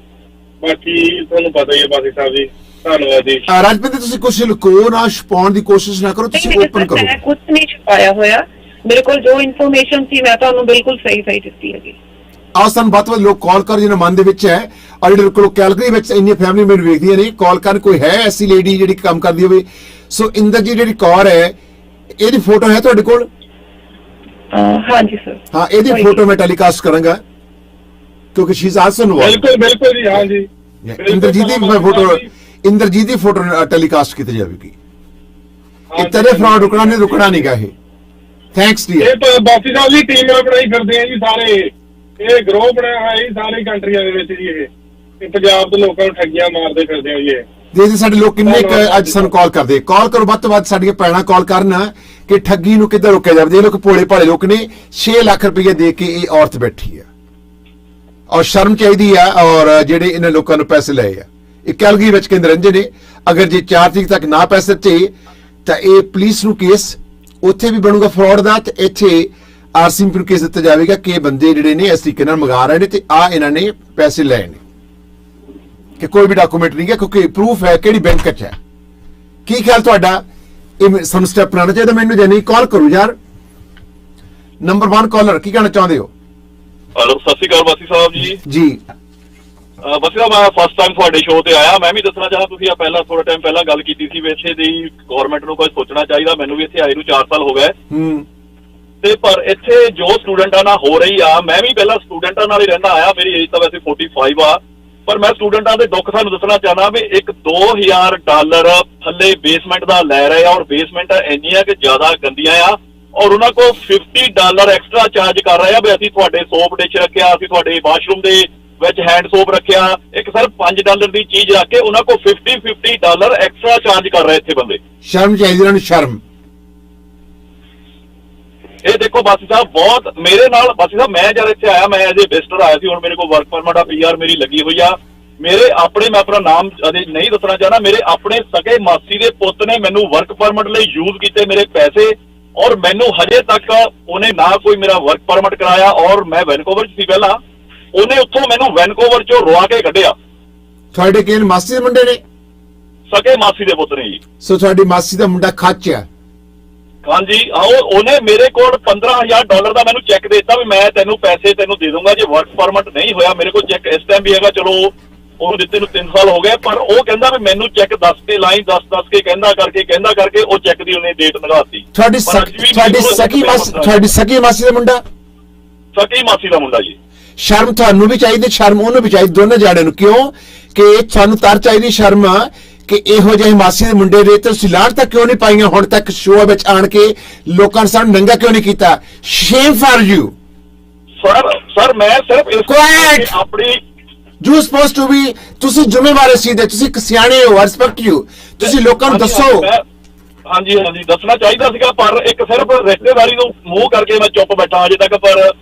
ਬਾਕੀ ਤੁਹਾਨੂੰ ਪਤਾ ਹੀ ਹੈ ਬਾਸੀ ਸਾਹਿਬ ਜੀ। ਧੰਨਵਾਦ ਜੀ। ਰਾਜਪਿੰਦਰ ਤੁਸੀਂ ਕੁਝ ਲੁਕੋ ਨਾ, ਛੁਪਾਉਣ ਦੀ ਕੋਸ਼ਿਸ਼ ਨਾ ਕਰੋ, ਤੁਸੀਂ ਓਪਨ ਕਰੋ। ਮੈਂ ਕੁਝ ਨਹੀਂ ਛੁਪਾਇਆ ਹੋਇਆ, ਮੇਰੇ ਕੋਲ ਜੋ ਇਨਫੋਰਮੇਸ਼ਨ ਸੀ ਮੈਂ ਤੁਹਾਨੂੰ ਬਿਲਕੁਲ ਸਹੀ ਦਿੱਤੀ ਹੈਗੀ। ਆਹ ਸਾਨੂੰ ਵੱਧ ਤੋਂ ਵੱਧ ਲੋਕ ਕਾਲ ਕਰ ਜਿਹਨਾਂ ਮਨ ਦੇ ਵਿੱਚ ਹੈ, ਔਰ ਜਿਹੜੇ ਕੋਲ ਕੈਲਗਰੀ ਵਿੱਚ ਇੰਨੀਆਂ ਫੈਮਿਲੀ ਮੈਨੂੰ ਵੇਖਦੀਆਂ ਨਹੀਂ, ਕਾਲ ਕਰਨ ਕੋਈ ਹੈ ਐਸੀ ਲੇਡੀ ਜਿਹੜੀ ਕੰਮ ਕਰਦੀ ਹੋਵੇ। ਸੋ ਇੰਦਰਜੀਤ ਜਿਹੜੀ ਕੌਰ ਹੈ, ਇਹਦੀ ਫੋਟੋ ਹੈ ਤੁਹਾਡੇ ਕੋਲ? ਹਾਂਜੀ ਸਰ। ਹਾਂ, ਇਹਦੀ ਫੋਟੋ ਮੈਂ ਟੈਲੀਕਾਸਟ ਕਰਾਂਗਾ ਕਿਉਂਕਿ ਸ਼ੀ ਇਜ਼ ਆਲਸੋ ਇਨਵੋਲਵਡ। ਬਿਲਕੁਲ ਜੀ। ਹਾਂ ਜੀ, ਇੰਦਰਜੀਤ ਦੀ ਮੈਂ ਫੋਟੋ, ਇੰਦਰਜੀਤ ਦੀ ਫੋਟੋ ਟੈਲੀਕਾਸਟ ਕੀਤੀ ਜਾਵੇਗੀ। ਇਤਨੇ ਫਰਾਡ ਰੁਕਣਾ ਨਹੀਂਗਾ ਇਹ। Thanks dear. ਇਹ ਬਾਸੀ ਸਾਹਿਬ ਜੀ ਟੀਮਾਂ ਬਣਾਈ ਫਿਰਦੇ ਆ ਜੀ ਸਾਰੇ, ਇਹ ਗਰੋਹ ਬਣਿਆ ਹੋਇਆ ਜੀ ਸਾਰੀ ਕੰਟਰੀਆਂ ਦੇ ਵਿੱਚ ਜੀ। ਇਹ ਪੰਜਾਬ ਦੇ ਲੋਕਾਂ ਨੂੰ ਠੱਗੀਆਂ ਮਾਰਦੇ ਫਿਰਦੇ ਆ ਜੀ। ਇਹ ਜੇ ਸਾਡੇ ਲੋਕ ਕਿੰਨੇ ਅੱਜ ਸਾਨੂੰ ਕਾਲ ਕਰਦੇ, ਕਾਲ ਕਰੋ ਵੱਧ ਤੋਂ ਵੱਧ। ਸਾਡੀਆਂ ਭੈਣਾਂ ਕਾਲ ਕਰਨ ਕਿ ਠੱਗੀ ਨੂੰ ਕਿੱਦਾਂ ਰੋਕਿਆ ਜਾਵੇ। ਇਹ ਲੋਕ ਭੋਲੇ ਭਾਲੇ ਲੋਕ ਨੇ, 6 ਲੱਖ ਰੁਪਏ ਦੇ ਕੇ ਇਹ ਔਰਤ ਬੈਠੀ ਆ, ਔਰ ਸ਼ਰਮ ਚਾਹੀਦੀ ਆ। ਔਰ ਜਿਹੜੇ ਇਹਨਾਂ ਲੋਕਾਂ ਨੂੰ ਪੈਸੇ ਲਏ ਆ, ਇਹ ਕੈਲਗਰੀ ਵਿੱਚ ਕਹਿੰਦੇ ਰਹਿੰਦੇ ਨੇ, ਅਗਰ ਜੇ 4 ਤਰੀਕ ਤੱਕ ਨਾ ਪੈਸੇ ਦਿੱਤੇ ਤਾਂ ਇਹ ਪੁਲਿਸ ਨੂੰ ਕੇਸ ਉੱਥੇ ਵੀ ਬਣੂਗਾ ਫਰਾਡ ਦਾ, ਤੇ ਇੱਥੇ ਆਰਸੀਐਮਪੀ ਨੂੰ ਕੇਸ ਦਿੱਤਾ ਜਾਵੇਗਾ ਕਿ ਬੰਦੇ ਜਿਹੜੇ ਨੇ ਇਸ ਤਰੀਕੇ ਨਾਲ ਮੰਗਾ ਰਹੇ ਨੇ ਤੇ ਆ ਇਹਨਾਂ ਨੇ ਪੈਸੇ ਲਏ ਨੇ, ਕਿ ਕੋਈ ਵੀ ਡਾਕੂਮੈਂਟ ਨਹੀਂ ਹੈ ਕਿਉਂਕਿ ਪ੍ਰੂਫ ਹੈ ਕਿਹੜੀ ਬੈਂਕ 'ਚ ਹੈ। ਕੀ ਖਿਆਲ ਤੁਹਾਡਾ? ਇਹ ਸਾਨੂੰ ਸਟੈਪ ਬਣਾਉਣਾ ਚਾਹੀਦਾ ਮੈਨੂੰ ਜਾਂ ਨਹੀਂ? ਕਾਲ ਕਰੋ ਯਾਰ। ਨੰਬਰ 1 ਕਾਲਰ, ਕੀ ਕਹਿਣਾ ਚਾਹੁੰਦੇ ਹੋ? ਹਲੋ, ਸਤਿ ਸ਼੍ਰੀ ਅਕਾਲ ਬਾਸੀ ਸਾਹਿਬ ਜੀ। ਜੀ ਬਾਸੀ ਸਾਹਿਬ, ਮੈਂ ਫਸਟ ਟਾਈਮ ਤੁਹਾਡੇ ਸ਼ੋਅ ਤੇ ਆਇਆ। ਮੈਂ ਵੀ ਦੱਸਣਾ ਚਾਹਾਂ, ਤੁਸੀਂ ਆ ਪਹਿਲਾਂ ਥੋੜਾ ਟਾਈਮ ਪਹਿਲਾਂ ਗੱਲ ਕੀਤੀ ਸੀ ਇੱਥੇ ਦੀ ਗਵਰਨਮੈਂਟ ਨੂੰ ਕੁਝ ਸੋਚਣਾ ਚਾਹੀਦਾ। ਮੈਨੂੰ ਵੀ ਇੱਥੇ ਆਏ ਨੂੰ 4 ਸਾਲ ਹੋ ਗਏ ਤੇ ਪਰ ਇੱਥੇ ਜੋ ਸਟੂਡੈਂਟਾਂ ਨਾਲ ਹੋ ਰਹੀ ਆ, ਮੈਂ ਵੀ ਪਹਿਲਾਂ ਸਟੂਡੈਂਟਾਂ ਨਾਲ ਹੀ ਰਹਿੰਦਾ ਆਇਆ। ਮੇਰੀ ਏਜ ਤਾਂ ਵੈਸੇ 45 ਆ, ਪਰ ਮੈਂ ਸਟੂਡੈਂਟਾਂ ਦੇ ਦੁੱਖ ਤੁਹਾਨੂੰ ਦੱਸਣਾ ਚਾਹਨਾ ਵੀ ਇੱਕ $2000 ਥੱਲੇ ਬੇਸਮੈਂਟ ਦਾ ਲੈ ਰਹੇ ਆ, ਔਰ ਬੇਸਮੈਂਟ ਇੰਨੀਆਂ ਕਿ ਜ਼ਿਆਦਾ ਗੰਦੀਆਂ ਆ, ਔਰ ਉਹਨਾਂ ਕੋਲ $50 ਐਕਸਟਰਾ ਚਾਰਜ ਕਰ ਰਹੇ ਆ ਵੀ ਅਸੀਂ ਤੁਹਾਡੇ ਸੋਪ ਡਿਸ਼ ਰੱਖਿਆ, ਅਸੀਂ ਤੁਹਾਡੇ ਵਾਸ਼ਰੂਮ ਦੇ ਵਿੱਚ ਹੈਂਡ ਸੋਪ ਰੱਖਿਆ। ਇੱਕ ਸਰ $5 ਦੀ ਚੀਜ਼ ਰੱਖ ਕੇ ਉਹਨਾਂ ਕੋਲ $50 ਐਕਸਟਰਾ ਚਾਰਜ ਕਰ ਰਹੇ ਇੱਥੇ ਬੰਦੇ। ਸ਼ਰਮ ਚਾਹੀਦੀ ਇਹਨਾਂ ਨੂੰ, ਸ਼ਰਮ। ਇਹ ਦੇਖੋ ਬਾਸੀ ਸਾਹਿਬ, ਬਹੁਤ ਮੇਰੇ ਨਾਲ ਬਾਸੀ ਸਾਹਿਬ, ਮੈਂ ਜਦ ਇੱਥੇ ਆਇਆ, ਮੈਂ ਐਜ਼ ਏ ਵਿਜ਼ਟਰ ਆਇਆ ਸੀ। ਹੁਣ ਮੇਰੇ ਕੋਲ ਵਰਕ ਪਰਮਿਟ ਆ, PR ਮੇਰੀ ਲੱਗੀ ਹੋਈ ਆ। ਮੇਰੇ ਆਪਣੇ, ਮੈਂ ਆਪਣਾ ਨਾਮ ਅਜੇ ਨਹੀਂ ਦੱਸਣਾ ਚਾਹਣਾ, ਮੇਰੇ ਆਪਣੇ ਸਕੇ ਮਾਸੀ ਦੇ ਪੁੱਤ ਨੇ ਮੈਨੂੰ ਵਰਕ ਪਰਮਿਟ ਲਈ ਯੂਜ਼ ਕੀਤੇ ਮੇਰੇ ਪੈਸੇ, ਔਰ ਮੈਨੂੰ ਹਜੇ ਤੱਕ ਉਹਨੇ ਨਾ ਕੋਈ ਮੇਰਾ ਵਰਕ ਪਰਮਿਟ ਕਰਾਇਆ। ਔਰ ਮੈਂ ਵੈਨਕੂਵਰ 'ਚ ਸੀ ਪਹਿਲਾਂ, ਉਹਨੇ ਉੱਥੋਂ ਮੈਨੂੰ ਵੈਨਕੂਵਰ 'ਚੋਂ ਰੁਆ ਕੇ ਕੱਢਿਆ। ਤੁਹਾਡੇ ਕਿਹਨ ਮਾਸੀ ਦੇ ਮੁੰਡੇ ਨੇ? ਸਕੇ ਮਾਸੀ ਦੇ ਪੁੱਤ ਨੇ ਜੀ। ਸੋ ਤੁਹਾਡੀ ਮਾਸੀ ਦਾ ਮੁੰਡਾ ਖਾਚਿਆ? ਹਾਂਜੀ, ਉਹਨੇ ਮੇਰੇ ਕੋਲ $15,000 ਦਾ ਮੈਨੂੰ ਚੈੱਕ ਦੇ ਦਿੱਤਾ ਵੀ ਮੈਂ ਤੈਨੂੰ ਪੈਸੇ ਤੈਨੂੰ ਦੇ ਦੂੰਗਾ ਜੇ ਵਰਕ ਪਰਮਿਟ ਨਹੀਂ ਹੋਇਆ। ਮੇਰੇ ਕੋਲ ਚੈੱਕ ਇਸ ਟਾਈਮ ਵੀ ਹੈਗਾ, ਚਲੋ ਉਹਨੂੰ ਦਿੱਤੇ ਨੂੰ 3 ਸਾਲ ਹੋ ਗਏ, ਪਰ ਉਹ ਕਹਿੰਦਾ ਵੀ ਮੈਨੂੰ ਚੈੱਕ ਦੱਸ ਕੇ ਲਾਈਨ ਦੱਸ ਕੇ ਕਹਿੰਦਾ ਕਰਕੇ ਉਹ ਚੈੱਕ ਦੀ ਉਹਨੇ ਡੇਟ ਲਗਾਤੀ। ਤੁਹਾਡੀ ਸਕੀ ਮਾਸੀ ਦਾ ਮੁੰਡਾ? ਸਕੀ ਮਾਸੀ ਦਾ ਮੁੰਡਾ ਜੀ। ਸ਼ਰਮ ਤੁਹਾਨੂੰ ਵੀ ਚਾਹੀਦੀ, ਸ਼ਰਮ ਉਹਨੂੰ ਵੀ ਚਾਹੀਦੀ, ਦੋਨੇ ਜਾਣਿਆਂ ਨੂੰ। ਕਿਉਂ ਕਿ ਤੁਹਾਨੂੰ ਤਰ ਚਾਹੀਦੀ ਸ਼ਰਮ ਕਿ ਇਹੋ ਜਿਹੇ ਮਾਸੀ ਦੇ ਮੁੰਡੇ ਦੇ ਤੁਸੀਂ ਲਾਹਣ ਤੱਕ ਕਿਉਂ ਨਹੀਂ ਪਾਈਆਂ ਹੁਣ ਤੱਕ? ਸ਼ੋਅ ਵਿੱਚ ਆਣ ਕੇ ਲੋਕਾਂ ਸਾਹਮਣੇ ਨੰਗਾ ਕਿਉਂ ਨਹੀਂ ਕੀਤਾ? Shame for you sir. ਮੈਂ ਸਿਰਫ ਆਪਣੀ ਯੂ ਸਪੋਜ਼ ਟੂ ਬੀ, ਤੁਸੀਂ ਜ਼ਿੰਮੇਵਾਰ ਸੀ ਦੇ, ਤੁਸੀਂ ਇੱਕ ਸਿਆਣੇ ਹੋ, ਰਿਸਪੈਕਟ ਯੂ, ਤੁਸੀਂ ਲੋਕਾਂ ਨੂੰ ਦੱਸੋ। ਹਾਂਜੀ ਦੱਸਣਾ ਚਾਹੀਦਾ ਸੀਗਾ, ਪਰ ਇੱਕ ਸਿਰਫ ਰਿਸ਼ਤੇਦਾਰੀ ਨੂੰ ਮੂੰਹ ਕਰਕੇ ਮੈਂ ਚੁੱਪ ਬੈਠਾ ਅਜੇ ਤੱਕ। ਪਰ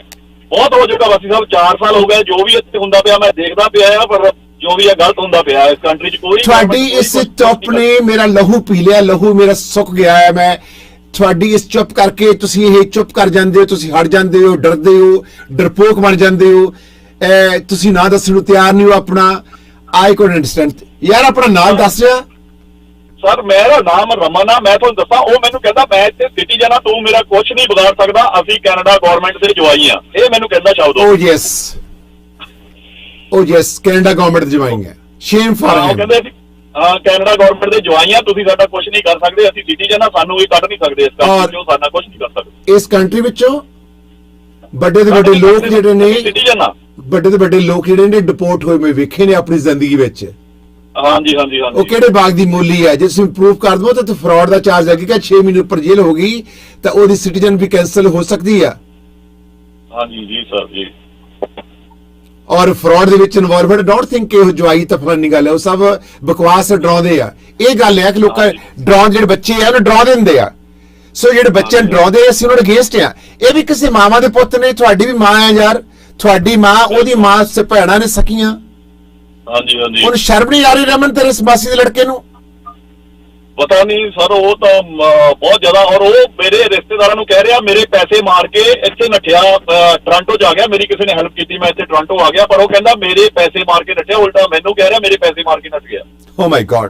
ਬਹੁਤ ਹੋ ਚੁੱਕਾ ਬਾਸੀ ਸਾਹਿਬ, 4 ਸਾਲ ਹੋ ਗਏ। ਜੋ ਵੀ ਇੱਥੇ ਹੁੰਦਾ ਪਿਆ ਮੈਂ ਦੇਖਦਾ ਪਿਆ ਆ, ਪਰ ਜੋ ਵੀ ਇਹ ਗਲਤ ਹੁੰਦਾ ਪਿਆ ਇਸ ਕੰਟਰੀ 'ਚ ਕੋਈ ਤੁਹਾਡੀ ਇਸ ਚੁੱਪ ਨੇ ਮੇਰਾ ਲਹੂ ਪੀ ਲਿਆ, ਲਹੂ ਮੇਰਾ ਸੁੱਕ ਗਿਆ ਹੈ। ਮੈਂ ਤੁਹਾਡੀ ਇਸ ਚੁੱਪ ਕਰਕੇ ਤੁਸੀਂ ਇਹ ਚੁੱਪ ਕਰ ਜਾਂਦੇ ਹੋ, ਤੁਸੀਂ ਹਟ ਜਾਂਦੇ ਹੋ, ਡਰਦੇ ਹੋ, ਡਰਪੋਕ ਬਣ ਜਾਂਦੇ ਹੋ, ਤੁਸੀਂ ਨਾ ਦੱਸਣ ਨੂੰ ਤਿਆਰ ਨਹੀਂ ਹੋ ਆਪਣਾ। ਆਈ ਕੈਨ ਅੰਡਰਸਟੈਂਡ ਯਾਰ, ਆਪਣਾ ਨਾਮ ਦੱਸ ਰਿਹਾ। ਸਰ ਮੇਰਾ ਨਾਮ ਰਮਨ ਆ। ਮੈਂ ਤੁਹਾਨੂੰ ਦੱਸਾਂ, ਉਹ ਮੈਨੂੰ ਕਹਿੰਦਾ ਮੈਂ ਇੱਥੇ ਸਿਟੀਜ਼ਨ ਆ, ਤੂੰ ਮੇਰਾ ਕੁਝ ਨਹੀਂ ਵਿਗਾੜ ਸਕਦਾ, ਅਸੀਂ ਕੈਨੇਡਾ ਗਵਰਨਮੈਂਟ ਦੇ ਜਵਾਈ ਆ। ਇਹ ਮੈਨੂੰ ਕਹਿੰਦਾ ਸ਼ਬਦ। ਓ ਯੈਸ, ਉਹ ਯੈਸ ਕੈਨੇਡਾ ਗਵਰਨਮੈਂਟ ਦੀ ਜਵਾਈ ਹੈ। ਸ਼ੇਮ ਫॉर ਉਹ ਹਿਮ। ਕਹਿੰਦੇ ਅਸੀਂ ਕੈਨੇਡਾ ਗਵਰਨਮੈਂਟ ਦੇ ਜਵਾਈਆਂ, ਤੁਸੀਂ ਸਾਡਾ ਕੁਝ ਨਹੀਂ ਕਰ ਸਕਦੇ, ਅਸੀਂ ਸਿਟੀਜ਼ਨ ਆ, ਸਾਨੂੰ ਇਹ ਕੱਢ ਨਹੀਂ ਸਕਦੇ ਇਸ ਕੰਟਰੀ ਚੋਂ, ਸਾਡਾ ਕੁਝ ਨਹੀਂ ਕਰ ਸਕਦੇ ਇਸ ਕੰਟਰੀ ਵਿੱਚੋਂ ਵੱਡੇ ਤੋਂ ਵੱਡੇ ਲੋਕ ਜਿਹੜੇ ਨੇ, ਸਿਟੀਜ਼ਨ ਆ। ਵੱਡੇ ਤੋਂ ਵੱਡੇ ਲੋਕ ਜਿਹੜੇ ਨੇ ਡਿਪੋਰਟ ਹੋਏ ਮੈਂ ਵੇਖੇ ਨੇ ਆਪਣੀ ਜ਼ਿੰਦਗੀ ਵਿੱਚ। ਹਾਂਜੀ ਹਾਂਜੀ ਉਹ ਹਾਂਜੀ ਕਿਹੜੇ ਬਾਗ ਦੀ ਮੂਲੀ ਹੈ? ਜੇ ਤੁਸੀਂ ਪ੍ਰੂਫ ਕਰ ਦਵੋ ਤਾਂ ਫਰਾਡ ਦਾ ਚਾਰਜ ਲੱਗੇਗਾ, 6 ਮਹੀਨੇ ਉੱਪਰ ਜੇਲ੍ਹ ਹੋਗੀ ਤਾਂ ਉਹਦੀ ਸਿਟੀਜ਼ਨ ਵੀ ਕੈਂਸਲ ਹੋ ਸਕਦੀ ਆ। ਹਾਂਜੀ ਜੀ ਸਰ ਜੀ। ਔਰ ਫਰਾਡ ਦੇ ਵਿੱਚ ਇਨਵੋਲਵਡ ਡੋਂਟ ਥਿੰਕ ਕਿ ਉਹ ਜਵਾਈ ਤਾਂ ਫਲਾਨੀ ਗੱਲ ਹੈ, ਉਹ ਸਭ ਬਕਵਾਸ ਡਰਾਉਂਦੇ ਆ। ਇਹ ਗੱਲ ਹੈ ਕਿ ਲੋਕਾਂ ਡਰਾਉਣ, ਜਿਹੜੇ ਬੱਚੇ ਆ ਉਹਨੂੰ ਡਰਾ ਦਿੰਦੇ ਆ। ਸੋ ਜਿਹੜੇ ਬੱਚੇ ਨੂੰ ਡਰਾਉਂਦੇ ਆ, ਅਸੀਂ ਉਹਨਾਂ ਦੇ ਅਗੇਂਸਟ ਆ। ਇਹ ਵੀ ਕਿਸੇ ਮਾਵਾਂ ਦੇ ਪੁੱਤ ਨੇ, ਤੁਹਾਡੀ ਵੀ ਮਾਂ ਹੈ ਯਾਰ, ਤੁਹਾਡੀ ਮਾਂ, ਉਹਦੀ ਮਾਂ ਸੇ ਭੈਣਾਂ ਨੇ ਸਕੀਆਂ। ਹਾਂਜੀ ਹਾਂਜੀ ਉਹਨੂੰ ਸ਼ਰਮ ਨਹੀਂ ਆ ਰਹੀ ਰਮਨ ਤੇਰੇ ਇਸ ਮਾਸੀ ਦੇ ਲੜਕੇ ਨੂੰ? ਪਤਾ ਨਹੀਂ ਸਰ, ਉਹ ਤਾਂ ਬਹੁਤ ਜ਼ਿਆਦਾ। ਔਰ ਉਹ ਮੇਰੇ ਰਿਸ਼ਤੇਦਾਰਾਂ ਨੂੰ ਕਹਿ ਰਿਹਾ ਮੇਰੇ ਪੈਸੇ ਮਾਰ ਕੇ ਇੱਥੇ ਨੱਠਿਆ, ਟੋਰਾਂਟੋ ਚ ਆ ਗਿਆ, ਮੇਰੀ ਕਿਸੇ ਨੇ ਹੈਲਪ ਕੀਤੀ, ਮੈਂ ਇੱਥੇ ਟੋਰਾਂਟੋ ਆ ਗਿਆ, ਪਰ ਉਹ ਕਹਿੰਦਾ ਮੇਰੇ ਪੈਸੇ ਮਾਰ ਕੇ ਨੱਠਿਆ, ਉਲਟਾ ਮੈਨੂੰ ਕਹਿ ਰਿਹਾ ਮੇਰੇ ਪੈਸੇ ਮਾਰ ਕੇ ਨੱਠ ਗਿਆ। ਓ ਮਾਈ ਗॉड।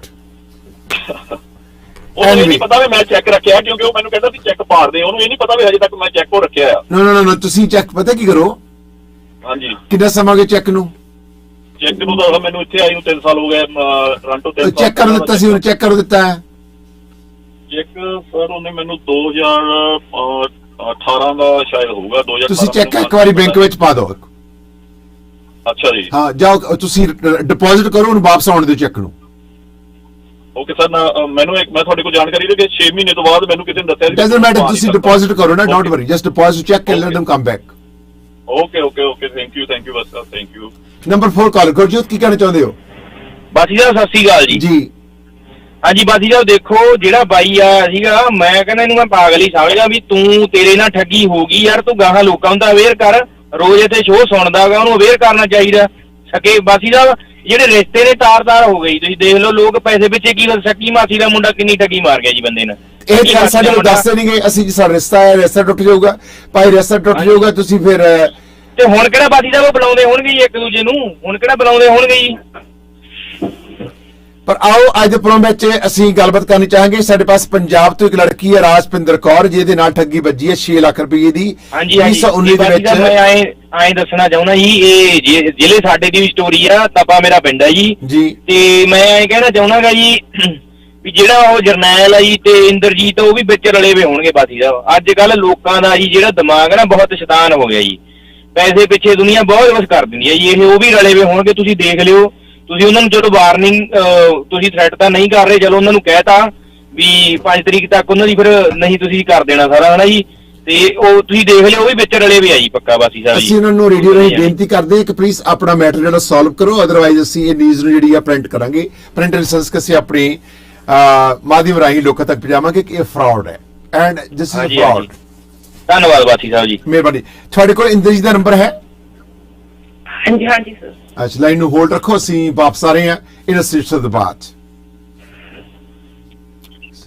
ਉਹਨੂੰ ਇਹ ਨਹੀਂ ਪਤਾ ਵੀ ਮੈਂ ਚੈੱਕ ਰੱਖਿਆ, ਕਿਉਂਕਿ ਉਹ ਮੈਨੂੰ ਕਹਿੰਦਾ ਸੀ ਚੈੱਕ ਪਾੜ ਦੇ, ਉਹਨੂੰ ਇਹ ਨਹੀਂ ਪਤਾ ਵੀ ਹਜੇ ਤੱਕ ਮੈਂ ਚੈੱਕ ਉਹ ਰੱਖਿਆ ਆ। ਨੋ ਤੁਸੀਂ ਚੈੱਕ ਪਤਾ ਕੀ ਕਰੋ, ਹਾਂਜੀ ਕਿੰਨਾ ਸਮਾਂ ਹੋ ਗਿਆ ਚੈੱਕ ਨੂੰ? ਚੈੱਕ ਨੂੰ ਤਾਂ ਮੈਨੂੰ ਇੱਥੇ ਆਈ ਨੂੰ 3 ਸਾਲ ਹੋ ਗਏ, ਟੋਰਾਂਟੋ 3 ਸਾਲ। ਚੈੱਕ ਕਰ ਦਿੱਤਾ ਸੀ ਉਹਨੂੰ, ਚੈੱਕ ਕਰ ਦਿੱਤਾ ਹੈ? ਚੈੱਕ ਸਰ ਉਹਨੇ ਮੈਨੂੰ 2018 ਦਾ ਸ਼ਾਇਦ ਹੋਊਗਾ, 2018। ਤੁਸੀਂ ਚੈੱਕ ਇੱਕ ਵਾਰੀ ਬੈਂਕ ਵਿੱਚ ਪਾ ਦਿਓ। ਅੱਛਾ ਜੀ, ਹਾਂ ਜਾਓ, ਤੁਸੀਂ ਡਿਪੋਜ਼ਿਟ ਕਰੋ, ਉਹਨੂੰ ਵਾਪਸ ਆਉਣ ਦਿਓ ਚੈੱਕ ਨੂੰ। Okay sir. ਮੈਨੂੰ ਮੈਂ ਤੁਹਾਡੇ ਕੋਲ ਜਾਣਕਾਰੀ ਦੇ ਕਿ 6 ਮਹੀਨੇ ਤੋਂ ਬਾਅਦ ਮੈਨੂੰ ਕਿਸੇ ਨੇ ਦੱਸਿਆ ਡਸਨਟ ਮੈਟਰ, ਤੁਸੀਂ ਡਿਪੋਜ਼ਿਟ ਕਰੋ ਨਾ, don't worry, just deposit check and light them come back। Okay okay okay, thank you bus sir, thank you. Number 4 ਕਾਲ ਗੁਰਜੋਤ, ਕੀ ਕਹਿਣਾ ਚਾਹੁੰਦੇ ਹੋ? ਬਾਸੀ ਸਾਹਿਬ ਸਤਿ ਸ੍ਰੀ ਅਕਾਲ ਜੀ। ਜੀ ਹਾਂਜੀ ਬਾਸੀ ਸਾਹਿਬ, ਦੇਖੋ ਜਿਹੜਾ ਬਾਈ ਆ ਸੀਗਾ, ਮੈਂ ਕਹਿੰਦਾ ਇਹਨੂੰ ਮੈਂ ਪਾਗਲ ਹੀ ਸਮਝਦਾ ਵੀ ਤੂੰ, ਤੇਰੇ ਨਾਲ ਠੱਗੀ ਹੋ ਗਈ ਯਾਰ, ਤੂੰ ਗਾਹਾਂ ਲੋਕਾਂ ਨੂੰ ਤਾਂ ਅਵੇਅਰ ਕਰ। ਰੋਜ਼ ਇੱਥੇ ਸ਼ੋਅ ਸੁਣਦਾਗਾ, ਉਹਨੂੰ ਅਵੇਅਰ ਕਰਨਾ ਚਾਹੀਦਾ। ਸਕੇ ਬਾਸੀ ਸਾਹਿਬ ਜਿਹੜੇ ਰਿਸ਼ਤੇ ਨੇ ਤਾਰ-ਤਾਰ ਹੋ ਗਈ, ਤੁਸੀਂ ਦੇਖ ਲਓ ਲੋਕ ਪੈਸੇ ਪਿੱਛੇ ਕੀ, ਸੱਕੀ ਮਾਸੀ ਦਾ ਮੁੰਡਾ ਕਿੰਨੀ ਠੱਗੀ ਮਾਰ ਗਿਆ ਜੀ ਬੰਦੇ ਨੇ। ਇਹ ਗੱਲ ਸਾਡੇ ਨੂੰ ਦੱਸਦੇ ਨਹੀਂ ਗਏ, ਅਸੀਂ ਜੀ ਸਾਡਾ ਰਿਸ਼ਤਾ ਹੈ, ਰਿਸ਼ਤਾ ਟੁੱਟ ਜਾਊਗਾ ਭਾਈ, ਰਿਸ਼ਤਾ ਟੁੱਟ ਜਾਊਗਾ, ਤੁਸੀਂ ਫਿਰ ਤੇ ਹੁਣ ਕਿਹੜਾ ਬਾਸੀ ਸਾਹਿਬ ਉਹ ਬੁਲਾਉਂਦੇ ਹੋਣਗੇ ਜੀ ਇੱਕ ਦੂਜੇ ਨੂੰ, ਹੁਣ ਕਿਹੜਾ ਬੁਲਾਉਂਦੇ ਹੋਣਗੇ ਜੀ। ਪਰ ਆਓ ਅੱਜ ਦੇ ਪ੍ਰੋਗਰਾਮ ਵਿੱਚ ਅਸੀਂ ਗੱਲਬਾਤ ਕਰਨੀ ਚਾਹਾਂਗੇ। ਸਾਡੇ ਪਾਸ ਪੰਜਾਬ ਤੋਂ ਇੱਕ ਲੜਕੀ ਹੈ ਰਾਜਪਿੰਦਰ ਕੌਰ, ਜਿਹਦੇ ਨਾਲ ਠੱਗੀ ਵੱਜੀ ਹੈ 6 ਲੱਖ ਰੁਪਏ ਦੀ। ਹਾਂਜੀ 2019 ਦੇ ਵਿੱਚ ਮੈਂ ਐਂ ਦੱਸਣਾ ਚਾਹੁੰਦਾ ਜੀ, ਇਹ ਜ਼ਿਲ੍ਹੇ ਸਾਡੇ ਦੀ ਸਟੋਰੀ ਆ, ਤਪਾ ਮੇਰਾ ਪਿੰਡ ਹੈ ਜੀ। ਜੀ ਤੇ ਮੈਂ ਐਂ ਕਹਿਣਾ ਚਾਹੁੰਦਾਗਾ ਜੀ ਵੀ ਜਿਹੜਾ ਉਹ ਜਰਨੈਲ ਆ ਜੀ ਤੇ ਇੰਦਰਜੀਤ, ਉਹ ਵੀ ਵਿੱਚ ਰਲੇ ਹੋਏ ਹੋਣਗੇ ਬਾਸੀ ਸਾਹਿਬ। ਅੱਜ ਕੱਲ ਲੋਕਾਂ ਦਾ ਜੀ ਜਿਹੜਾ ਦਿਮਾਗ ਹੈ ਨਾ ਬਹੁਤ ਸ਼ੈਤਾਨ ਹੋ ਗਿਆ ਜੀ, ਪੈਸੇ ਪਿੱਛੇ ਦੁਨੀਆ ਬਹੁਤ ਕੁਝ ਕਰ ਦਿੰਦੀ ਹੈ ਜੀ। ਇਹ ਉਹ ਵੀ ਰਲੇ ਹੋਏ ਹੋਣਗੇ, ਤੁਸੀਂ ਦੇਖ ਲਿਓ। ਤੁਸੀਂ ਉਹਨਾਂ ਨੂੰ ਚਲੋ ਵਾਰਨਿੰਗ, ਤੁਸੀਂ ਥ੍ਰੈਟ ਤਾਂ ਨਹੀਂ ਕਰ ਰਹੇ, ਚਲੋ ਉਹਨਾਂ ਨੂੰ ਕਹਿਤਾ ਵੀ 5 ਤਰੀਕ ਤੱਕ ਉਹਨਾਂ ਦੀ ਫਿਰ ਨਹੀਂ ਤੁਸੀਂ ਕਰ ਦੇਣਾ ਸਾਰਾ, ਹਨਾ ਜੀ। ਤੇ ਉਹ ਤੁਸੀਂ ਦੇਖ ਲਿਓ, ਉਹ ਵੀ ਵਿੱਚ ਰਲੇ ਆ ਜੀ ਪੱਕਾ ਬਾਸੀ ਸਾਹਿਬ ਜੀ। ਅਸੀਂ ਉਹਨਾਂ ਨੂੰ ਰੇਡੀਓ ਰਾਹੀਂ ਬੇਨਤੀ ਕਰਦੇ ਹਾਂ ਕਿ ਪਲੀਜ਼ ਆਪਣਾ ਮੈਟਰ ਜਿਹੜਾ ਸੋਲਵ ਕਰੋ, ਅਦਰਵਾਈਜ਼ ਅਸੀਂ ਇਹ ਨਿਊਜ਼ ਨੂੰ ਜਿਹੜੀ ਆ ਪ੍ਰਿੰਟ ਕਰਾਂਗੇ, ਪ੍ਰਿੰਟ ਲਾਇਸੈਂਸ ਕਿਸੇ ਆਪਣੇ ਮਾਧਿਅਮ ਰਾਹੀਂ ਲੋਕਾਂ ਤੱਕ ਪਹੁੰਚਾਵਾਂਗੇ ਕਿ ਇਹ ਫਰਾਡ ਹੈ ਐਂਡ ਦਿਸ ਇਜ਼ ਫਰਾਡ। ਧੰਨਵਾਦ ਬਾਸੀ ਸਾਹਿਬ ਜੀ, ਮਿਹਰਬਾਨੀ। ਤੁਹਾਡੇ ਕੋਲ ਇੰਦਰਜੀਤ ਦਾ ਨੰਬਰ ਹੈ? ਹਾਂਜੀ ਹਾਂਜੀ ਸਰ। ਅੱਛਾ, ਲਾਈਨ ਨੂੰ ਹੋਲਡ ਰੱਖੋ, ਅਸੀਂ ਵਾਪਸ ਆ ਰਹੇ ਹਾਂ ਇਹਨਾਂ ਸਿਸਟਰ ਦੇ ਬਾਅਦ।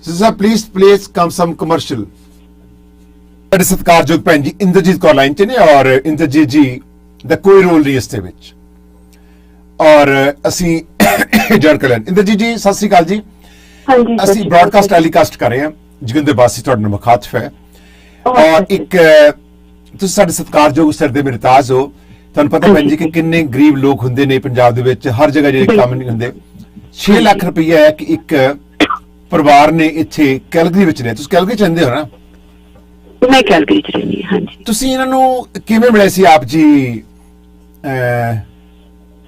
Sister please come some commercial. ਸਾਡੇ ਸਤਿਕਾਰਯੋਗ ਭੈਣ ਜੀ ਇੰਦਰਜੀਤ ਕੌਰ ਲਾਈਨ 'ਚ ਨੇ, ਔਰ ਇੰਦਰਜੀਤ ਜੀ ਦਾ ਕੋਈ ਰੋਲ ਨਹੀਂ ਇਸ ਦੇ ਵਿੱਚ, ਔਰ ਅਸੀਂ ਜਾਣ ਕਰ ਲੈਣ। ਇੰਦਰਜੀਤ ਜੀ ਸਤਿ ਸ੍ਰੀ ਅਕਾਲ ਜੀ। ਹਾਂਜੀ ਅਸੀਂ ਬ੍ਰਾਡਕਾਸਟ ਟੈਲੀਕਾਸਟ ਕਰ ਰਹੇ ਹਾਂ, ਜਗਿੰਦਰ ਬਾਸੀ ਤੁਹਾਡੇ ਨਾਲ ਮੁਖਾਤਿਬ ਹੈ, ਔਰ ਇੱਕ ਤੁਸੀਂ ਸਾਡੇ ਸਤਿਕਾਰਯੋਗ ਸਿਰ ਦੇ ਮਿਰਤਾਜ ਹੋ। ਤੁਹਾਨੂੰ ਪਤਾ ਭੈਣ ਜੀ ਕਿ ਕਿੰਨੇ ਗਰੀਬ ਲੋਕ ਹੁੰਦੇ ਨੇ ਪੰਜਾਬ ਦੇ ਵਿੱਚ, ਹਰ ਜਗ੍ਹਾ ਜਿਹੜੇ ਕੰਮ ਨਹੀਂ ਹੁੰਦੇ। 6 ਲੱਖ ਰੁਪਈਆ ਹੈ ਕਿ ਇੱਕ ਪਰਿਵਾਰ ਨੇ ਇੱਥੇ ਕੈਲਗਰੀ ਵਿੱਚ ਨੇ, ਤੁਸੀਂ ਕੈਲਗਰੀ ਚ ਰਹਿੰਦੇ ਹੋ ਨਾ? ਮੈਂ ਕੈਲਗਰੀ ਚ ਰਹਿੰਦੀ ਹਾਂ। ਹਾਂਜੀ। ਤੁਸੀਂ ਇਹਨਾਂ ਨੂੰ ਕਿਵੇਂ ਮਿਲੇ ਸੀ ਆਪ ਜੀ?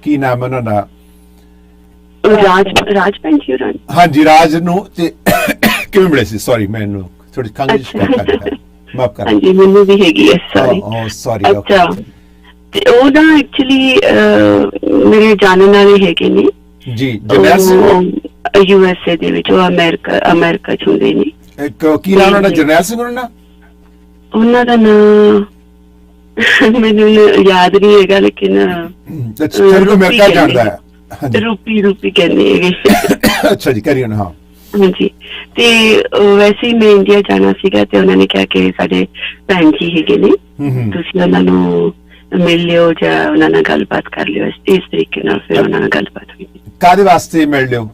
ਕੀ ਨਾਮ ਉਹਨਾਂ ਦਾ? ਰਾਜ ਭੈਣ ਜੀ ਹੋਰਾਂ। ਹਾਂਜੀ ਰਾਜ ਨੂੰ। ਤੇ ਕਿਵੇਂ ਮਿਲੇ ਸੀ? ਸੌਰੀ ਮੈਨੂੰ ਥੋੜੀ ਕੰਗਲੀ ਮਾਫ ਕਰ। ਹਾਂਜੀ ਮੈਨੂੰ ਵੀ ਹੈਗੀ ਹੈ, ਸੌਰੀ। ਸੌਰੀ। ਅੱਛਾ, ਤੇ ਉਹ ਨਾ ਐਕਚੁਅਲੀ ਮੇਰੇ ਜਾਣਨ ਵਾਲੇ ਹੈਗੇ ਨੇ ਜੀ, ਜਰਨੈਲ USA ਦੇ ਵਿੱਚ, ਉਹ ਅਮਰੀਕਾ ਚ ਹੁੰਦੇ ਨੇ। ਇੱਕ ਕੀ ਨਾਮ ਉਹਨਾਂ ਦਾ? ਜਰਨੈਲ ਸਿੰਘ ਉਹਨਾਂ ਦਾ ਨਾਮ ਮੈਨੂੰ ਯਾਦ ਨਹੀਂ ਹੈਗਾ, ਲੇਕਿਨ ਅਮਰੀਕਾ ਜਾਣਦਾ ਹੈ। ਰੂਪੀ ਕਹਿੰਦੇ ਹੈਗੇ। ਅੱਛਾ ਜੀ, ਕਰੀਏ ਨਾ। ਹਾਂ ਹਾਂਜੀ। ਤੇ ਵੈਸੇ ਹੀ ਮੈਂ ਇੰਡੀਆ ਜਾਣਾ ਸੀਗਾ, ਤੇ ਉਹਨਾਂ ਨੇ ਕਿਹਾ ਕਿ ਸਾਡੇ ਭੈਣ ਜੀ ਹੈਗੇ ਨੇ, ਤੁਸੀਂ ਉਹਨਾਂ ਨੂੰ ਮਿਲ ਲਿਓ ਜਾਂ ਉਹਨਾਂ ਨਾਲ ਗੱਲਬਾਤ ਕਰ ਲਿਓ। ਇਸ ਤਰੀਕੇ ਨਾਲ ਫਿਰ ਉਹਨਾਂ ਨਾਲ ਗੱਲਬਾਤ ਹੋਈ। ਕਾਹਦੇ ਵਾਸਤੇ ਮਿਲ ਲਿਓ?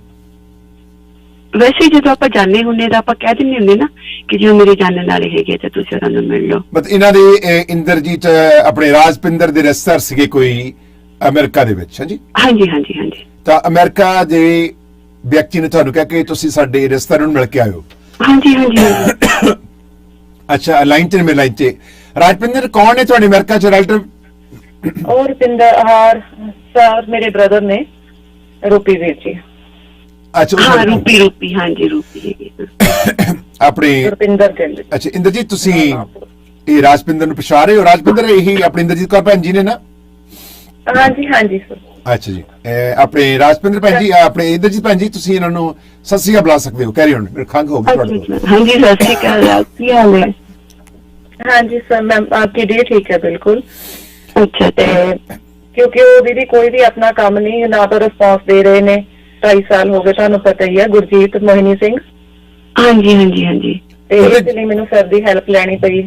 ਵੈਸੇ ਜਦੋਂ ਆਪਾਂ ਜਾਣੇ ਹੁੰਦੇ ਤਾਂ ਆਪਾਂ ਕਹਿ ਦਿੰਦੇ ਹੁੰਦੇ ਨਾ ਕਿ ਜੋ ਮੇਰੇ ਜਾਣਨ ਵਾਲੇ ਹੈਗੇ ਤੇ ਤੁਸੀਂ ਉਹਨਾਂ ਨੂੰ ਮਿਲ ਲਓ। ਮਤਲਬ ਇਹਨਾਂ ਦੇ ਇੰਦਰਜੀਤ ਆਪਣੇ ਰਾਜਪਿੰਦਰ ਦੇ ਰਿਸ਼ਤੇਦਾਰ ਸੀਗੇ ਕੋਈ, ਅਮਰੀਕਾ ਦੇ ਵਿੱਚ? ਹਾਂਜੀ ਹਾਂਜੀ ਹਾਂਜੀ ਹਾਂਜੀ ਤਾਂ ਅਮਰੀਕਾ ਦੇ ਵਿਅਕਤੀ ਨੇ ਤੁਹਾਨੂੰ ਕਿਹਾ ਕਿ ਤੁਸੀਂ ਸਾਡੇ ਰਿਸ਼ਤੇਦਾਰਾਂ ਨੂੰ ਮਿਲ ਕੇ ਆਇਓ? ਹਾਂਜੀ ਹਾਂਜੀ ਅੱਛਾ, ਲਾਈਨ ਤੇ ਮਿਲ ਲਾਈਨ ਤੇ। ਰਾਜਪਿੰਦਰ ਕੌਣ ਨੇ ਤੁਹਾਡੇ ਅਮਰੀਕਾ ਚ ਰਿਲੇਟਿਵ? और रुपिंदर सर मेरे ब्रदर ने रूपी वीर जी। ਅੱਛਾ, ਹਾਂ ਰੂਪੀ ਹਾਂਜੀ ਰੂਪੀ ਹੈਗੀ ਆਪਣੇ रुपिंदर गिल। ਅੱਛਾ ਇੰਦਰਜੀਤ, ਤੁਸੀਂ ਇਹ ਰਾਜਪਿੰਦਰ ਨੂੰ ਪਛਾਣ ਰਹੇ ਹੋ? ਰਾਜਪਿੰਦਰ ਇਹੀ ਆਪਣੀ ਇੰਦਰਜੀਤ ਕੌਰ ਭੈਣ ਜੀ ਨੇ ਨਾ? हाँ जी सर। ਅੱਛਾ ਜੀ, ਆਪਣੇ ਰਾਜਪਿੰਦਰ ਭੈਣ ਜੀ, ਆਪਣੇ ਇੰਦਰਜੀਤ ਭੈਣ ਜੀ, ਤੁਸੀਂ ਇਹਨਾਂ ਨੂੰ ਸਤਿ ਸ਼੍ਰੀ ਅਕਾਲ ਬੁਲਾ ਸਕਦੇ ਹੋ। ਕੈਰੀ ਔਨ, ਮੇਰੇ ਖੰਘ ਹੋ ਗਈ ਤੁਹਾਡੇ ਕੋਲ। ਹਾਂਜੀ ਸਤਿ ਸ਼੍ਰੀ ਅਕਾਲ, ਕੀ ਹਾਲ ਹੈ? हाँ जी सर, मैम आपकी डे ठीक है बिल्कुल। ਅੱਛਾ ਤੇ ਕਿਉਂਕਿ ਉਹ ਦੀਦੀ ਕੋਈ ਵੀ ਆਪਣਾ ਕੰਮ ਨਹੀਂ, ਨਾ ਤਾਂ ਰਿਸਪੌਂਸ ਦੇ ਰਹੇ ਨੇ। 2.5 ਸਾਲ ਹੋ ਗਏ, ਤੁਹਾਨੂੰ ਪਤਾ ਹੀ ਹੈ, ਗੁਰਜੀਤ ਮੋਹਿਨੀ ਸਿੰਘ। ਹਾਂਜੀ ਹਾਂਜੀ ਹਾਂਜੀ ਤੇ ਇਸ ਲਈ ਮੈਨੂੰ ਸਰ ਦੀ ਹੈਲਪ ਲੈਣੀ ਪਈ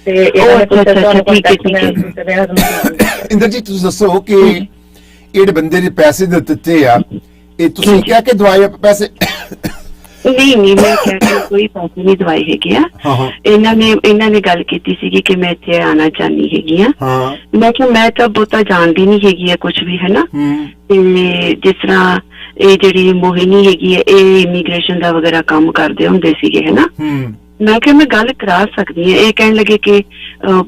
ਤੇ ਇਹਨਾਂ ਨੇ ਪੁੱਛਿਆ ਤੁਹਾਨੂੰ ਕੰਟੈਕਟ ਮੈਂ ਇੰਦਰਜੀਤ ਤੁਸੀਂ ਦੱਸੋ ਕਿ ਇਹ ਜਿਹੜੇ ਬੰਦੇ ਨੇ ਪੈਸੇ ਦਿੱਤੇ ਆ, ਇਹ ਤੁਸੀਂ ਕਹਿ ਕੇ ਦਵਾਏ ਆ ਪੈਸੇ? ਨਹੀਂ ਮੈਂ ਕਹਿ ਕੇ ਕੋਈ ਪੈਸੇ ਨਹੀਂ ਦਵਾਈ ਹੈਗੀ ਆ। ਹਾਂ ਇਹਨਾਂ ਨੇ ਗੱਲ ਕੀਤੀ ਸੀਗੀ ਕਿ ਮੈਂ ਇੱਥੇ ਆਣਾ ਚਾਹਨੀ ਹੈਗੀ ਆ। ਹਾਂ ਮੈਂ ਕਿਹਾ ਮੈਂ ਤਾਂ ਬਹੁਤਾ ਜਾਣਦੀ ਨਹੀਂ ਹੈਗੀ ਆ ਕੁਝ ਵੀ, ਹੈ ਨਾ। ਤੇ ਜਿਸ ਤਰ੍ਹਾਂ ਇਹ ਜਿਹੜੀ ਮੋਹਿਨੀ ਹੈਗੀ ਹੈ, ਇਹ ਇਮੀਗ੍ਰੇਸ਼ਨ ਦਾ ਵਗੈਰਾ ਕੰਮ ਕਰਦੇ ਹੁੰਦੇ ਸੀਗੇ, ਹੈ ਨਾ। ਮੈਂ ਕਿਹਾ ਮੈਂ ਗੱਲ ਕਰਾ ਸਕਦੀ ਹਾਂ। ਇਹ ਕਹਿਣ ਲੱਗੇ ਕਿ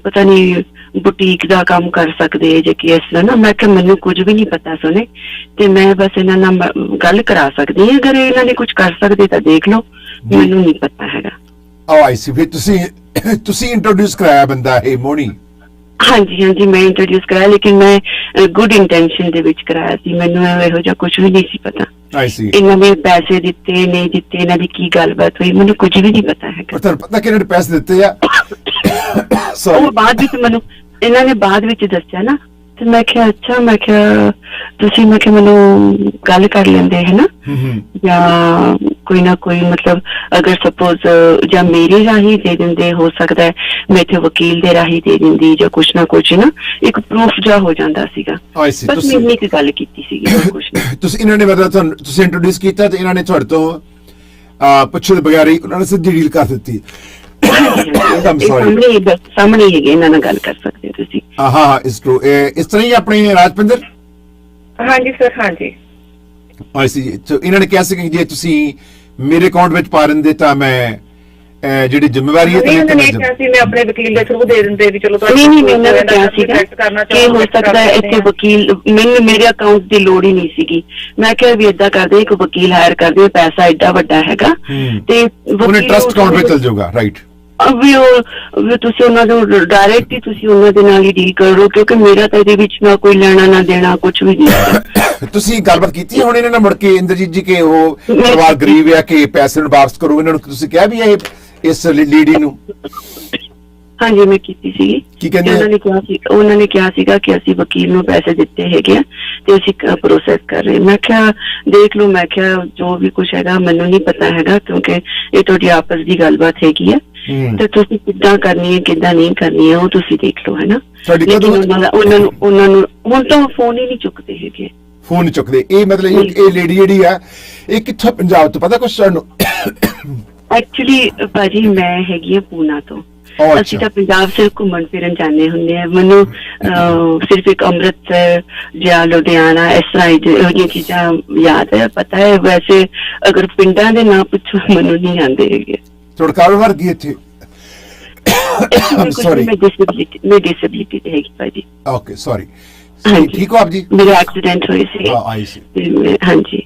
ਪਤਾ ਨਹੀਂ ਬੁਟੀਕ ਦਾ ਕੰਮ ਕਰ ਸਕਦੇ ਜੇ ਕਿ ਇਸ ਤਰ੍ਹਾਂ ਨਾ। ਮੈਂ ਕਿਹਾ ਮੈਨੂੰ ਕੁਝ ਵੀ ਨਹੀਂ ਪਤਾ ਸੁਣੇ, ਤੇ ਮੈਂ ਬਸ ਇਹਨਾਂ ਨਾਲ ਗੱਲ ਕਰਾ ਸਕਦੀ ਹਾਂ। ਅਗਰ ਇਹਨਾਂ ਨੇ ਕੁਝ ਕਰ ਸਕਦੇ ਤਾਂ ਦੇਖ ਲਓ, ਮੈਨੂੰ ਨਹੀਂ ਪਤਾ ਹੈਗਾ। ਆਈ ਸੀ। ਫਿਰ ਤੁਸੀਂ ਇੰਟਰੋਡਿਊਸ ਕਰਾਇਆ ਬੰਦਾ ਇਹ ਮੋਹਣੀ? ਹਾਂਜੀ ਹਾਂਜੀ ਮੈਂ ਇੰਟਰੋਡਿਊਸ ਕਰਾਇਆ, ਲੇਕਿਨ ਮੈਂ ਗੁੱਡ ਇੰਟੈਂਸ਼ਨ ਦੇ ਵਿੱਚ ਕਰਾਇਆ ਸੀ। ਮੈਨੂੰ ਇਹੋ ਜਿਹਾ ਕੁਝ ਵੀ ਨਹੀਂ ਸੀ ਪਤਾ। ਆਈ ਸੀ। ਇਹਨਾਂ ਨੇ ਪੈਸੇ ਦਿੱਤੇ ਨਹੀਂ ਦਿੱਤੇ, ਇਹਨਾਂ ਦੀ ਕੀ ਗੱਲਬਾਤ ਹੋਈ, ਮੈਨੂੰ ਕੁਝ ਵੀ ਨਹੀਂ ਪਤਾ ਹੈਗਾ। ਤੁਹਾਨੂੰ ਪਤਾ ਕਿ ਇਹਨਾਂ ਨੇ ਪੈਸੇ ਦਿੱਤੇ ਆ? ਉਹ ਬਾਅਦ ਵਿੱਚ ਮੈਨੂੰ ਇਹਨਾਂ ਨੇ ਬਾਅਦ ਵਿੱਚ ਦੱਸਿਆ ਨਾ, ਤੇ ਮੈਂ ਕਿਹਾ ਅੱਛਾ, ਮੈਂ ਕਿਹਾ ਤੁਸੀਂ, ਮੈਂ ਕਿਹਾ ਮੈਨੂੰ ਗੱਲ ਕਰ ਲੈਂਦੇ ਹੈ ਨਾ, ਜਾਂ ਕੋਈ ਨਾ ਕੋਈ ਮਤਲਬ ਅਗਰ ਸਪੋਜ਼ ਜਾਂ ਮੇਰੇ ਰਾਹੀਂ ਦੇ ਦਿੰਦੇ, ਹੋ ਸਕਦਾ ਹੈ ਮੈਂ ਇੱਥੇ ਵਕੀਲ ਦੇ ਰਾਹੀਂ ਦੇ ਦਿੰਦੀ, ਜਾਂ ਕੁਛ ਨਾ ਕੁਛ ਨਾ ਇੱਕ ਪ੍ਰੂਫ ਜਾ ਹੋ ਜਾਂਦਾ ਸੀਗਾ। ਬਸ ਮੈਂ ਇੰਨੀ ਕੁ ਗੱਲ ਕੀਤੀ ਸੀਗੀ, ਹੋਰ ਕੁਛ ਨਹੀਂ। ਤੁਸੀਂ ਇਹਨਾਂ ਨੇ ਮਤਲਬ ਤੁਹਾਨੂੰ ਤੁਸੀਂ ਇੰਟਰੋਡਿਊਸ ਕੀਤਾ ਤੇ ਇਹਨਾਂ ਨੇ ਤੁਹਾਡੇ ਤੋਂ ਪੁੱਛੇ ਬਗੈਰ ਹੀ ਉਹਨਾਂ ਨੇ ਸਿੱਧੀ ਡੀਲ ਕਰ ਦਿੱਤੀ? ਸਾਹਮਣੇ ਹੈਗੇ, ਇਹਨਾਂ ਨਾਲ ਗੱਲ ਕਰ ਸਕਦੇ ਹੋ ਤੁਸੀਂ। ਹਾਂ ਇਸ ਟਰੂ। ਇਸ ਤਰ੍ਹਾਂ ਹੀ ਆਪਣੇ ਰਾਜਪਿੰਦਰ? ਹਾਂਜੀ ਸਰ, ਹਾਂਜੀ। ਆਈ ਸੀ। ਇਹਨਾਂ ਨੇ ਕਿਹਾ ਸੀ ਕਿ ਜੇ ਤੁਸੀਂ ਮੇਰੇ ਅਕਾਊਂਟ ਵਿੱਚ ਪਾ ਦਿੰਦੇ ਤਾਂ ਮੈਂ ਜਿਹੜੀ ਜ਼ਿੰਮੇਵਾਰੀ ਹੈ ਮੈਂ ਆਪਣੇ ਵਕੀਲ ਦੇ ਥਰੂ ਦੇ ਦਿੰਦੇ ਵੀ ਚਲੋ। ਨਹੀਂ ਮੈਂ ਉਹਨਾਂ ਨੂੰ ਕਿਹਾ ਸੀਗਾ ਕਿ ਹੋ ਸਕਦਾ ਹੈ ਇੱਥੇ ਵਕੀਲ, ਮੈਨੂੰ ਮੇਰੇ ਅਕਾਊਂਟ ਦੀ ਲੋੜ ਹੀ ਨਹੀਂ ਸੀਗੀ। ਮੈਂ ਕਿਹਾ ਵੀ ਏਦਾਂ ਕਰਦੇ, ਇੱਕ ਵਕੀਲ ਹਾਇਰ ਕਰਦੇ, ਪੈਸਾ ਏਡਾ ਵੱਡਾ ਹੈਗਾ ਤੇ ਉਹਨੇ ਟਰਸਟ ਅਕਾਊਂਟ ਵਿੱਚ ਚਲ ਜਾਊਗਾ। ਰਾਈਟ। ਵੀ ਤੁਸੀਂ ਉਹਨਾਂ ਨੂੰ ਡਾਇਰੈਕਟ ਹੀ ਤੁਸੀਂ ਉਹਨਾਂ ਦੇ ਨਾਲ ਹੀ ਡੀਲ ਕਰੋ, ਕਿਉਂਕਿ ਮੇਰਾ ਤਾਂ ਇਹਦੇ ਵਿੱਚ ਨਾ ਕੋਈ ਲੈਣਾ ਨਾ ਦੇਣਾ, ਕੁਝ ਵੀ ਨਹੀਂ। ਤੁਸੀਂ ਗੱਲਬਾਤ ਕੀਤੀ ਹੁਣ ਇਹਨਾਂ ਨਾਲ ਮੁੜ ਕੇ ਇੰਦਰਜੀਤ ਜੀ ਕਿ ਉਹ ਪਰਿਵਾਰ ਗਰੀਬ ਹੈ ਕਿ ਪੈਸੇ ਨੂੰ ਵਾਪਸ ਕਰੋ? ਇਹਨਾਂ ਨੂੰ ਤੁਸੀਂ ਕਿਹਾ ਵੀ ਇਹ ਇਸ ਲੇਡੀ ਨੂੰ? ਹਾਂਜੀ ਮੈਂ ਕੀਤੀ ਸੀਗੀ। ਕੀ ਕਹਿੰਦੇ? ਉਹਨਾਂ ਨੇ ਕਿਹਾ ਸੀਗਾ ਕਿ ਅਸੀਂ ਵਕੀਲ ਨੂੰ ਪੈਸੇ ਦਿੱਤੇ ਹੈਗੇ ਆ ਤੇ ਅਸੀਂ ਪ੍ਰੋਸੈਸ ਕਰ ਰਹੇ। ਮੈਂ ਕਿਹਾ ਦੇਖ ਲਓ, ਮੈਂ ਕਿਹਾ ਜੋ ਵੀ ਕੁਛ ਹੈਗਾ ਮੈਨੂੰ ਨਹੀਂ ਪਤਾ ਹੈਗਾ, ਕਿਉਂਕਿ ਇਹ ਤੁਹਾਡੀ ਆਪਸ ਦੀ ਗੱਲਬਾਤ ਹੈਗੀ ਆ, ਤੇ ਤੁਸੀਂ ਕਿੱਦਾਂ ਕਰਨੀ ਹੈ ਕਿੱਦਾਂ ਨਹੀਂ ਕਰਨੀ ਹੈ ਉਹ ਤੁਸੀਂ ਦੇਖ ਲਓ, ਹੈ ਨਾ। ਉਹਨਾਂ ਨੂੰ ਹੁਣ ਤਾਂ ਫੋਨ ਹੀ ਨਹੀਂ ਚੁੱਕਦੇ ਹੈਗੇ। ਫੋਨ ਨਹੀਂ ਚੁੱਕਦੇ? ਇਹ ਮਤਲਬ ਇਹ ਲੇਡੀ ਜਿਹੜੀ ਆ ਇਹ ਕਿੱਥੋਂ, ਪੰਜਾਬ ਤੋਂ? ਪਤਾ ਕੁਛ ਤੁਹਾਨੂੰ? ਐਕਚੁਅਲੀ ਭਾਜੀ ਮੈਂ ਹੈਗੀ ਆ ਪੂਨਾ ਤੋਂ। ਅਸੀਂ ਤਾਂ ਪੰਜਾਬ ਸਿਰਫ ਘੁੰਮਣ ਫਿਰਨ ਜਾਂਦੇ ਹੁੰਦੇ ਆ। ਮੈਨੂੰ ਸਿਰਫ ਇੱਕ ਅੰਮ੍ਰਿਤਸਰ ਜਾਂ ਲੁਧਿਆਣਾ ਇਸ ਤਰ੍ਹਾਂ ਇਹ ਚੀਜ਼ਾਂ ਯਾਦ ਹੈ, ਪਤਾ ਹੈ। ਵੈਸੇ ਅਗਰ ਪਿੰਡਾਂ ਦੇ ਨਾਂ ਪੁੱਛੋ ਮੈਨੂੰ ਨਹੀਂ ਆਉਂਦੇ ਹੈਗੇ। ਤੁਹਾਡਾ ਕਾਰੋਬਾਰ ਕੀ ਇੱਥੇ? ਸੌਰੀ ਮੈਂ ਡਿਸੇਬਿਲਿਟੀ ਤੇ ਹੈਗੀ ਭਾਜੀ। Okay sorry. ਠੀਕ ਹੋ ਆਪ ਜੀ? ਮੇਰੇ ਐਕਸੀਡੈਂਟ ਹੋਏ ਸੀ। ਹਾਂਜੀ।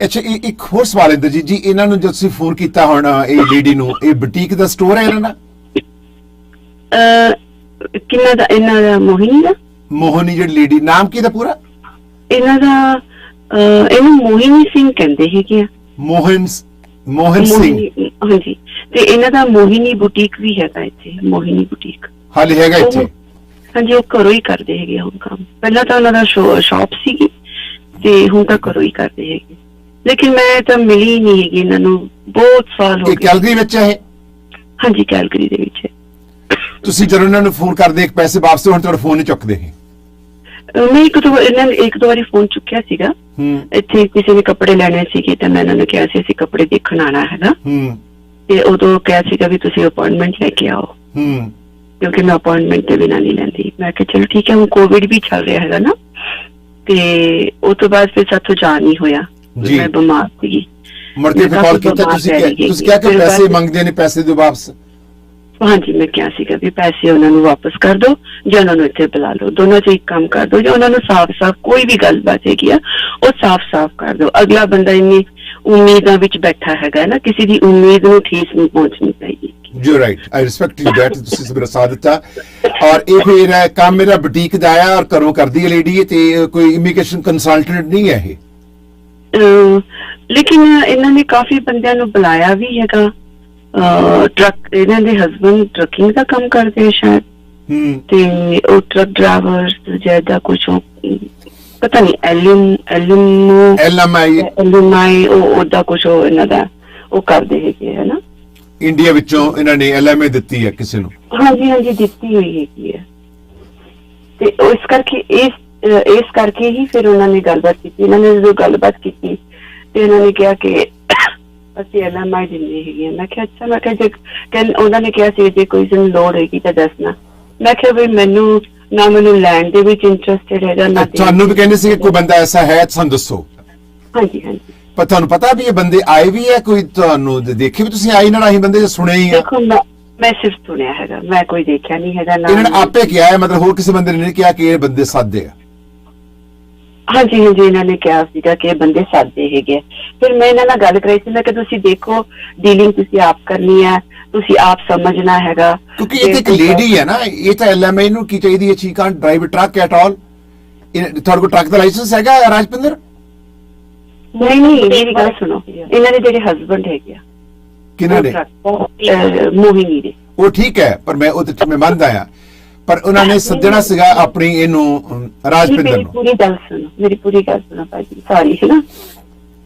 ਅੱਛਾ, ਇੱਕ ਹੋਰ ਸਵਾਲ ਹੈ ਇੰਦਰਜੀਤ ਜੀ, ਇਹਨਾਂ ਨੂੰ ਜਦ ਤੁਸੀਂ ਫੋਨ ਕੀਤਾ ਹੁਣ ਇਹ ਲੇਡੀ ਨੂੰ, ਇਹ ਬੁਟੀਕ ਦਾ ਸਟੋਰ ਹੈ ਇਹਨਾਂ ਦਾ? ਕਿੰਨਾ ਦਾ? ਇਹਨਾਂ ਦਾ ਮੋਹਿਨੀ ਦਾ। ਮੋਹਿਨੀ ਜਿਹੜੀ ਲੇਡੀ, ਨਾਮ ਕੀ ਦਾ ਪੂਰਾ ਇਹਨਾਂ ਦਾ? ਇਹਨੂੰ ਮੋਹਿਨੀ ਸਿੰਘ ਕਹਿੰਦੇ ਹੈਗੇ ਆ। ਮੋਹਨ ਸਿੰਘ? ਹਾਂਜੀ। ਤੇ ਇਹਨਾਂ ਦਾ ਮੋਹਿਨੀ ਬੁਟੀਕ ਵੀ ਹੈਗਾ ਇੱਥੇ, ਮੋਹਿਨੀ ਬੁਟੀਕ ਹਾਲੇ ਹੈਗਾ ਇੱਥੇ? ਹਾਂਜੀ, ਉਹ ਘਰੋਂ ਹੀ ਕਰਦੇ ਹੈਗੇ ਹੁਣ ਕੰਮ। ਪਹਿਲਾਂ ਤਾਂ ਉਹਨਾਂ ਦਾ ਸ਼ਾਪ ਸੀਗੀ ਤੇ ਹੁਣ ਤਾਂ ਘਰੋਂ ਹੀ ਕਰਦੇ ਹੈਗੇ, ਲੇਕਿਨ ਮੈਂ ਤਾਂ ਮਿਲੀ ਨਹੀਂ ਹੈਗੀ ਇਹਨਾਂ ਨੂੰ, ਬਹੁਤ ਸਾਲ ਹੋ ਗਏ। ਕੈਲਗਰੀ ਵਿੱਚ ਹੈ? ਹਾਂਜੀ ਕੈਲਗਰੀ ਦੇ ਵਿੱਚ। ਤੁਸੀਂ ਜਦੋਂ ਇਹਨਾਂ ਨੂੰ ਫੋਨ ਕਰਦੇ ਪੈਸੇ ਵਾਪਸ ਹੋਣ ਤੁਹਾਡਾ ਫੋਨ ਨਹੀਂ ਚੁੱਕਦੇ? ਮੈਂ ਇੱਕ ਦੋ ਵਾਰੀ ਫੋਨ ਚੁੱਕਿਆ ਸੀਗਾ। ਇੱਥੇ ਕਿਸੇ ਨੇ ਕੱਪੜੇ ਲੈਣੇ ਸੀਗੇ ਤੇ ਮੈਂ ਇਹਨਾਂ ਨੂੰ ਕਿਹਾ ਸੀ ਅਸੀਂ ਕੱਪੜੇ ਦੇਖਣ ਆਉਣਾ ਹੈਗਾ, ਤੇ ਉਦੋਂ ਕਿਹਾ ਸੀਗਾ ਵੀ ਤੁਸੀਂ ਅਪਾਇੰਟਮੈਂਟ ਲੈ ਕੇ ਆਓ। ਕਿਉਂਕਿ ਮੈਂ ਅਪਾਇੰਟਮੈਂਟ ਦੇ ਬਿਨਾਂ ਨਹੀਂ ਲੈਂਦੀ। ਮੈਂ ਕਿਹਾ ਚਲੋ ਠੀਕ ਹੈ, ਹੁਣ ਕੋਵਿਡ ਵੀ ਚੱਲ ਰਿਹਾ ਹੈਗਾ ਨਾ, ਤੇ ਉਸ ਤੋਂ ਬਾਅਦ ਫਿਰ ਸਾਥੋਂ ਜਾ ਨਹੀਂ ਹੋਇਆ, ਜੀ। ਮੈਂ ਬਿਮਾਰ ਸੀਗੀ। ਮੁੜ ਕੇ ਫਿਰ ਕਾਲ ਕੀਤਾ ਤੁਸੀਂ ਕਿਹਾ ਕਿ ਪੈਸੇ ਮੰਗਦੇ ਨੇ, ਪੈਸੇ ਦਿਓ ਵਾਪਸ। ਹਾਂਜੀ, ਮੈਂ ਕਿਹਾ ਸੀਗਾ ਵੀ ਪੈਸੇ ਉਹਨਾਂ ਨੂੰ ਵਾਪਸ ਕਰ ਦਿਓ ਜਾਂ ਉਹਨਾਂ ਨੂੰ ਇੱਥੇ ਬੁਲਾ ਲਓ, ਦੋਨੋਂ ਚ ਇੱਕ ਕੰਮ ਕਰ ਦਿਓ, ਜਾਂ ਉਹਨਾਂ ਨੂੰ ਸਾਫ਼-ਸਾਫ਼ ਕੋਈ ਵੀ ਗੱਲਬਾਤ ਹੈਗੀ ਆ ਉਹ ਸਾਫ਼-ਸਾਫ਼ ਕਰ ਦਿਓ। ਅਗਲਾ ਬੰਦਾ ਇੰਨੀ ਉਮੀਦਾਂ ਵਿੱਚ ਬੈਠਾ ਹੈਗਾ ਨਾ, ਕਿਸੇ ਦੀ ਉਮੀਦ ਨੂੰ ਠੇਸ ਨਹੀਂ ਪਹੁੰਚਣੀ ਚਾਹੀਦੀ। You right, I respect you that, ਤੁਸੀਂ ਮੇਰਾ ਸਾਥ ਦਿੱਤਾ। ਔਰ ਇਹ ਫਿਰ ਕੰਮ ਮੇਰਾ ਬੁਟੀਕ ਦਾ ਆਇਆ ਔਰ ਘਰੋਂ ਕਰਦੀ ਹੈ ਲੇਡੀ, ਤੇ ਕੋਈ ਇਮੀਗ੍ਰੇਸ਼ਨ ਕੰਸਲਟੈਂਟ ਨਹੀਂ ਹੈ ਇਹ। ਲੇਕਿਨ ਇਹਨਾਂ ਨੇ ਕਾਫੀ ਬੰਦਿਆਂ ਨੂੰ ਬੁਲਾਇਆ ਵੀ ਹੈਗਾ। ਟਰੱਕ, ਇਹਨਾਂ ਦੇ ਹਸਬੰਡ ਟਰੱਕਿੰਗ ਦਾ ਕੰਮ ਕਰਦੇ ਆ ਸ਼ਾਇਦ, ਤੇ ਉਹ ਟਰੱਕ ਡਰਾਈਵਰ ਜਿਆਦਾ ਕੁਛ ਪਤਾ ਨਹੀਂ ਐਲਐਮਆਈ ਉਹਦਾ ਕੁਛ ਇਹਨਾਂ ਦਾ ਉਹ ਕਰਦੇ ਹੈਗੇ ਹੈ ਨਾ। ਇੰਡੀਆ ਵਿੱਚੋਂ ਇਹਨਾਂ ਨੇ ਐਲਐਮਏ ਦਿੱਤੀ ਹੈ ਕਿਸੇ ਨੂੰ। ਹਾਂਜੀ ਹਾਂਜੀ, ਦਿੱਤੀ ਹੋਈ ਹੈਗੀ ਹੈ, ਤੇ ਇਸ ਕਰਕੇ ਹੀ ਫਿਰ ਉਹਨਾਂ ਨੇ ਗੱਲਬਾਤ ਕੀਤੀ। ਇਹਨਾਂ ਨੇ ਜਦੋਂ ਗੱਲਬਾਤ ਕੀਤੀ ਤੇ ਇਹਨਾਂ ਨੇ ਕਿਹਾ ਕਿ ਅਸੀਂ ਐਲਐਮਆਈ ਦਿੰਦੇ ਹੈਗੇ। ਮੈਂ ਕਿਹਾ ਅੱਛਾ, ਮੈਂ ਕਿਹਾ ਜੇ ਉਹਨਾਂ ਨੇ ਕਿਹਾ ਸੀ ਜੇ ਕੋਈ ਨੂੰ ਲੋੜ ਹੋਏਗੀ ਤਾਂ ਦੱਸਣਾ। ਮੈਂ ਕਿਹਾ ਵੀ ਮੈਨੂੰ ਲੈਂਡ ਦੇ ਵਿੱਚ ਇੰਟਰਸਟਿਡ ਹੈਗਾ ਨਾ। ਤੁਹਾਨੂੰ ਵੀ ਕਹਿੰਦੇ ਸੀ ਕਿ ਕੋਈ ਬੰਦਾ ਐਸਾ ਹੈ, ਸਾਨੂੰ ਦੱਸੋ। ਹਾਂਜੀ ਹਾਂਜੀ, ਪਰ ਤੁਹਾਨੂੰ ਪਤਾ ਵੀ ਇਹ ਬੰਦੇ ਆਏ ਵੀ ਹੈ, ਕੋਈ ਤੁਹਾਨੂੰ ਦੇਖੇ ਵੀ ਤੁਸੀਂ ਆਏ ਨਾਲ, ਅਸੀਂ ਬੰਦੇ ਸੁਣੇ ਹੀ ਆ। ਦੇਖੋ ਮੈਂ ਸਿਰਫ ਸੁਣਿਆ ਹੈਗਾ, ਮੈਂ ਕੋਈ ਦੇਖਿਆ ਨਹੀਂ ਹੈਗਾ ਨਾ। ਇਹਨਾਂ ਨੇ ਆਪੇ ਕਿਹਾ ਹੈ, ਮਤਲਬ ਹੋਰ ਕਿਸੇ ਬੰਦੇ ਨੇ ਨਹੀਂ ਕਿਹਾ ਕਿ ਇਹ ਬੰਦੇ ਸਾਦੇ ਆ। ਹਾਂਜੀ ਹਾਂਜੀ, ਇਹਨਾਂ ਨੇ ਕਿਹਾ ਸੀਗਾ ਕਿ ਇਹ ਬੰਦੇ ਸਾਦੇ ਹੈਗੇ। ਫਿਰ ਮੈਂ ਇਹਨਾਂ ਨਾਲ ਗੱਲ ਕਰਾਈ ਸੀ, ਮੈਂ ਕਿਹਾ ਤੁਸੀਂ ਦੇਖੋ ਡੀਲਿੰਗ ਤੁਸੀਂ ਆਪ ਕਰਨੀ ਹੈ, ਤੁਸੀਂ ਆਪ ਸਮਝਣਾ ਹੈਗਾ, ਕਿਉਂਕਿ ਇਹ ਇੱਕ ਲੇਡੀ ਹੈ ਨਾ। ਇਹ ਤਾਂ ਐਲਐਮਆਈ ਨੂੰ ਕੀ ਚਾਹੀਦੀ ਹੈ, she can't drive a truck at all. ਤੁਹਾਡੇ ਕੋਲ ਟਰੱਕ ਦਾ ਲਾਇਸੈਂਸ ਹੈਗਾ ਰਾਜਪਿੰਦਰ? ਨਹੀਂ, ਮੇਰੀ ਗੱਲ ਸੁਣੋ, ਇਹਨਾਂ ਦੇ ਜਿਹੜੇ ਹਸਬੰਡ ਹੈਗੇ ਆ, ਕਿਹਨਾਂ ਦੇ? ਮੋਹਿਨੀ ਦੇ। ਉਹ ਠੀਕ ਹੈ, ਪਰ ਮੈਂ ਉਹ ਤੇ ਮੈਂ ਮੰਨਦਾ ਆ, ਪਰ ਉਹਨਾਂ ਨੇ ਸੱਜਣਾ ਸੀਗਾ ਆਪਣੀ ਇਹਨੂੰ ਰਾਜਪਿੰਦਰ ਨੂੰ। ਮੇਰੀ ਪੂਰੀ ਗੱਲ ਸੁਣੋ ਭਾਜੀ, ਸਾਰੀ ਹੈ ਨਾ।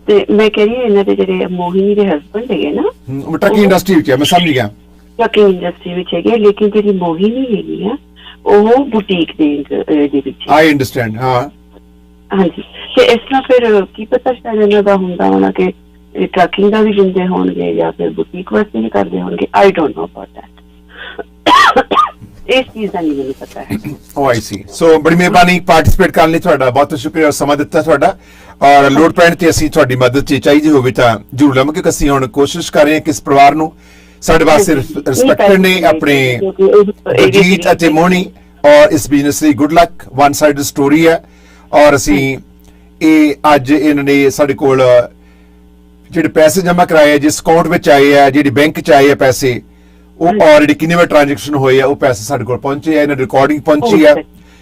ਤੇ ਮੈਂ ਕਹਿ ਰਹੀ ਹਾਂ ਇਹਨਾਂ ਦੇ ਜਿਹੜੇ ਮੋਹਿਨੀ ਦੇ ਹਸਬੰਡ ਹੈਗੇ ਨਾ, ਟਰੱਕਿੰਗ ਇੰਡਸਟਰੀ ਵਿੱਚ ਹੈ, ਮੈਂ ਸਮਝ ਗਿਆ। ਟਰੱਕਿੰਗ ਇੰਡਸਟਰੀ ਵਿੱਚ ਹੈਗੇ, ਲੇਕਿਨ ਜਿਹੜੀ ਮੋਹਿਨੀ ਹੈਗੀ ਆ ਉਹ ਬੁਟੀਕ ਦੇ ਵਿੱਚ। ਆਈ ਅੰਡਰਸਟੈਂਡ, ਹਾਂ ਹਾਂਜੀ। ਤੇ ਇਸ ਤਰ੍ਹਾਂ ਫਿਰ ਕੀ ਪਤਾ ਸ਼ਾਇਦ ਇਹਨਾਂ ਦਾ ਹੁੰਦਾ ਹੋਣਾ ਕਿ ਟਰੱਕਿੰਗ ਦਾ ਵੀ ਦਿੰਦੇ ਹੋਣਗੇ ਜਾਂ ਫਿਰ ਬੁਟੀਕ ਵਾਸਤੇ ਵੀ ਕਰਦੇ ਹੋਣਗੇ। I don't know about that, ਇਸ ਚੀਜ਼ ਦਾ ਨਹੀਂ ਮੈਨੂੰ ਪਤਾ ਹੈ। ਓ ਆਈ ਸੀ। ਸੋ ਬੜੀ ਮਿਹਰਬਾਨੀ ਪਾਰਟਿਸਿਪੇਟ ਕਰਨ ਲਈ, ਤੁਹਾਡਾ ਬਹੁਤ ਸ਼ੁਕਰੀਆ ਔਰ ਸਮਾਂ ਦਿੱਤਾ ਤੁਹਾਡਾ। ਔਰ ਲੋੜ ਪੈਣ ਤੇ ਅਸੀਂ ਤੁਹਾਡੀ ਮਦਦ ਚ ਚਾਹੀਦੀ ਹੋਵੇ ਤਾਂ ਜ਼ਰੂਰ ਲਵਾਂਗੇ, ਕਿ ਅਸੀਂ ਹੁਣ ਕੋਸ਼ਿਸ਼ ਕਰ ਰਹੇ ਹਾਂ ਕਿ ਇਸ ਪਰਿਵਾਰ ਨੂੰ ਸਾਡੇ ਵਾਸਤੇ ਰਿਸਪੈਕਟਡ ਨੇ ਆਪਣੇ ਜੀਤ ਅਤੇ ਮੋਹਣੀ, ਔਰ ਇਸ ਬਿਜ਼ਨਸ ਲਈ good luck. One side story ਹੈ, ਔਰ ਅਸੀਂ ਇਹ ਅੱਜ ਇਹਨਾਂ ਨੇ ਸਾਡੇ ਕੋਲ ਜਿਹੜੇ ਪੈਸੇ ਜਮ੍ਹਾਂ ਕਰਾਏ, ਜਿਸ ਅਕਾਊਂਟ ਵਿੱਚ ਆਏ ਆ, ਜਿਹੜੀ ਬੈਂਕ ਚ ਆਏ ਆ ਪੈਸੇ, ਉਹ ਆਲਰੇਡੀ ਕਿੰਨੇ ਵਾਰ ਟ੍ਰਾਂਜੈਕਸ਼ਨ ਹੋਏ ਆ, ਉਹ ਪੈਸੇ ਸਾਡੇ ਕੋਲ ਪਹੁੰਚੇ ਆ, ਇਹਨਾਂ ਦੀ ਰਿਕਾਰਡਿੰਗ ਪਹੁੰਚੀ ਆ।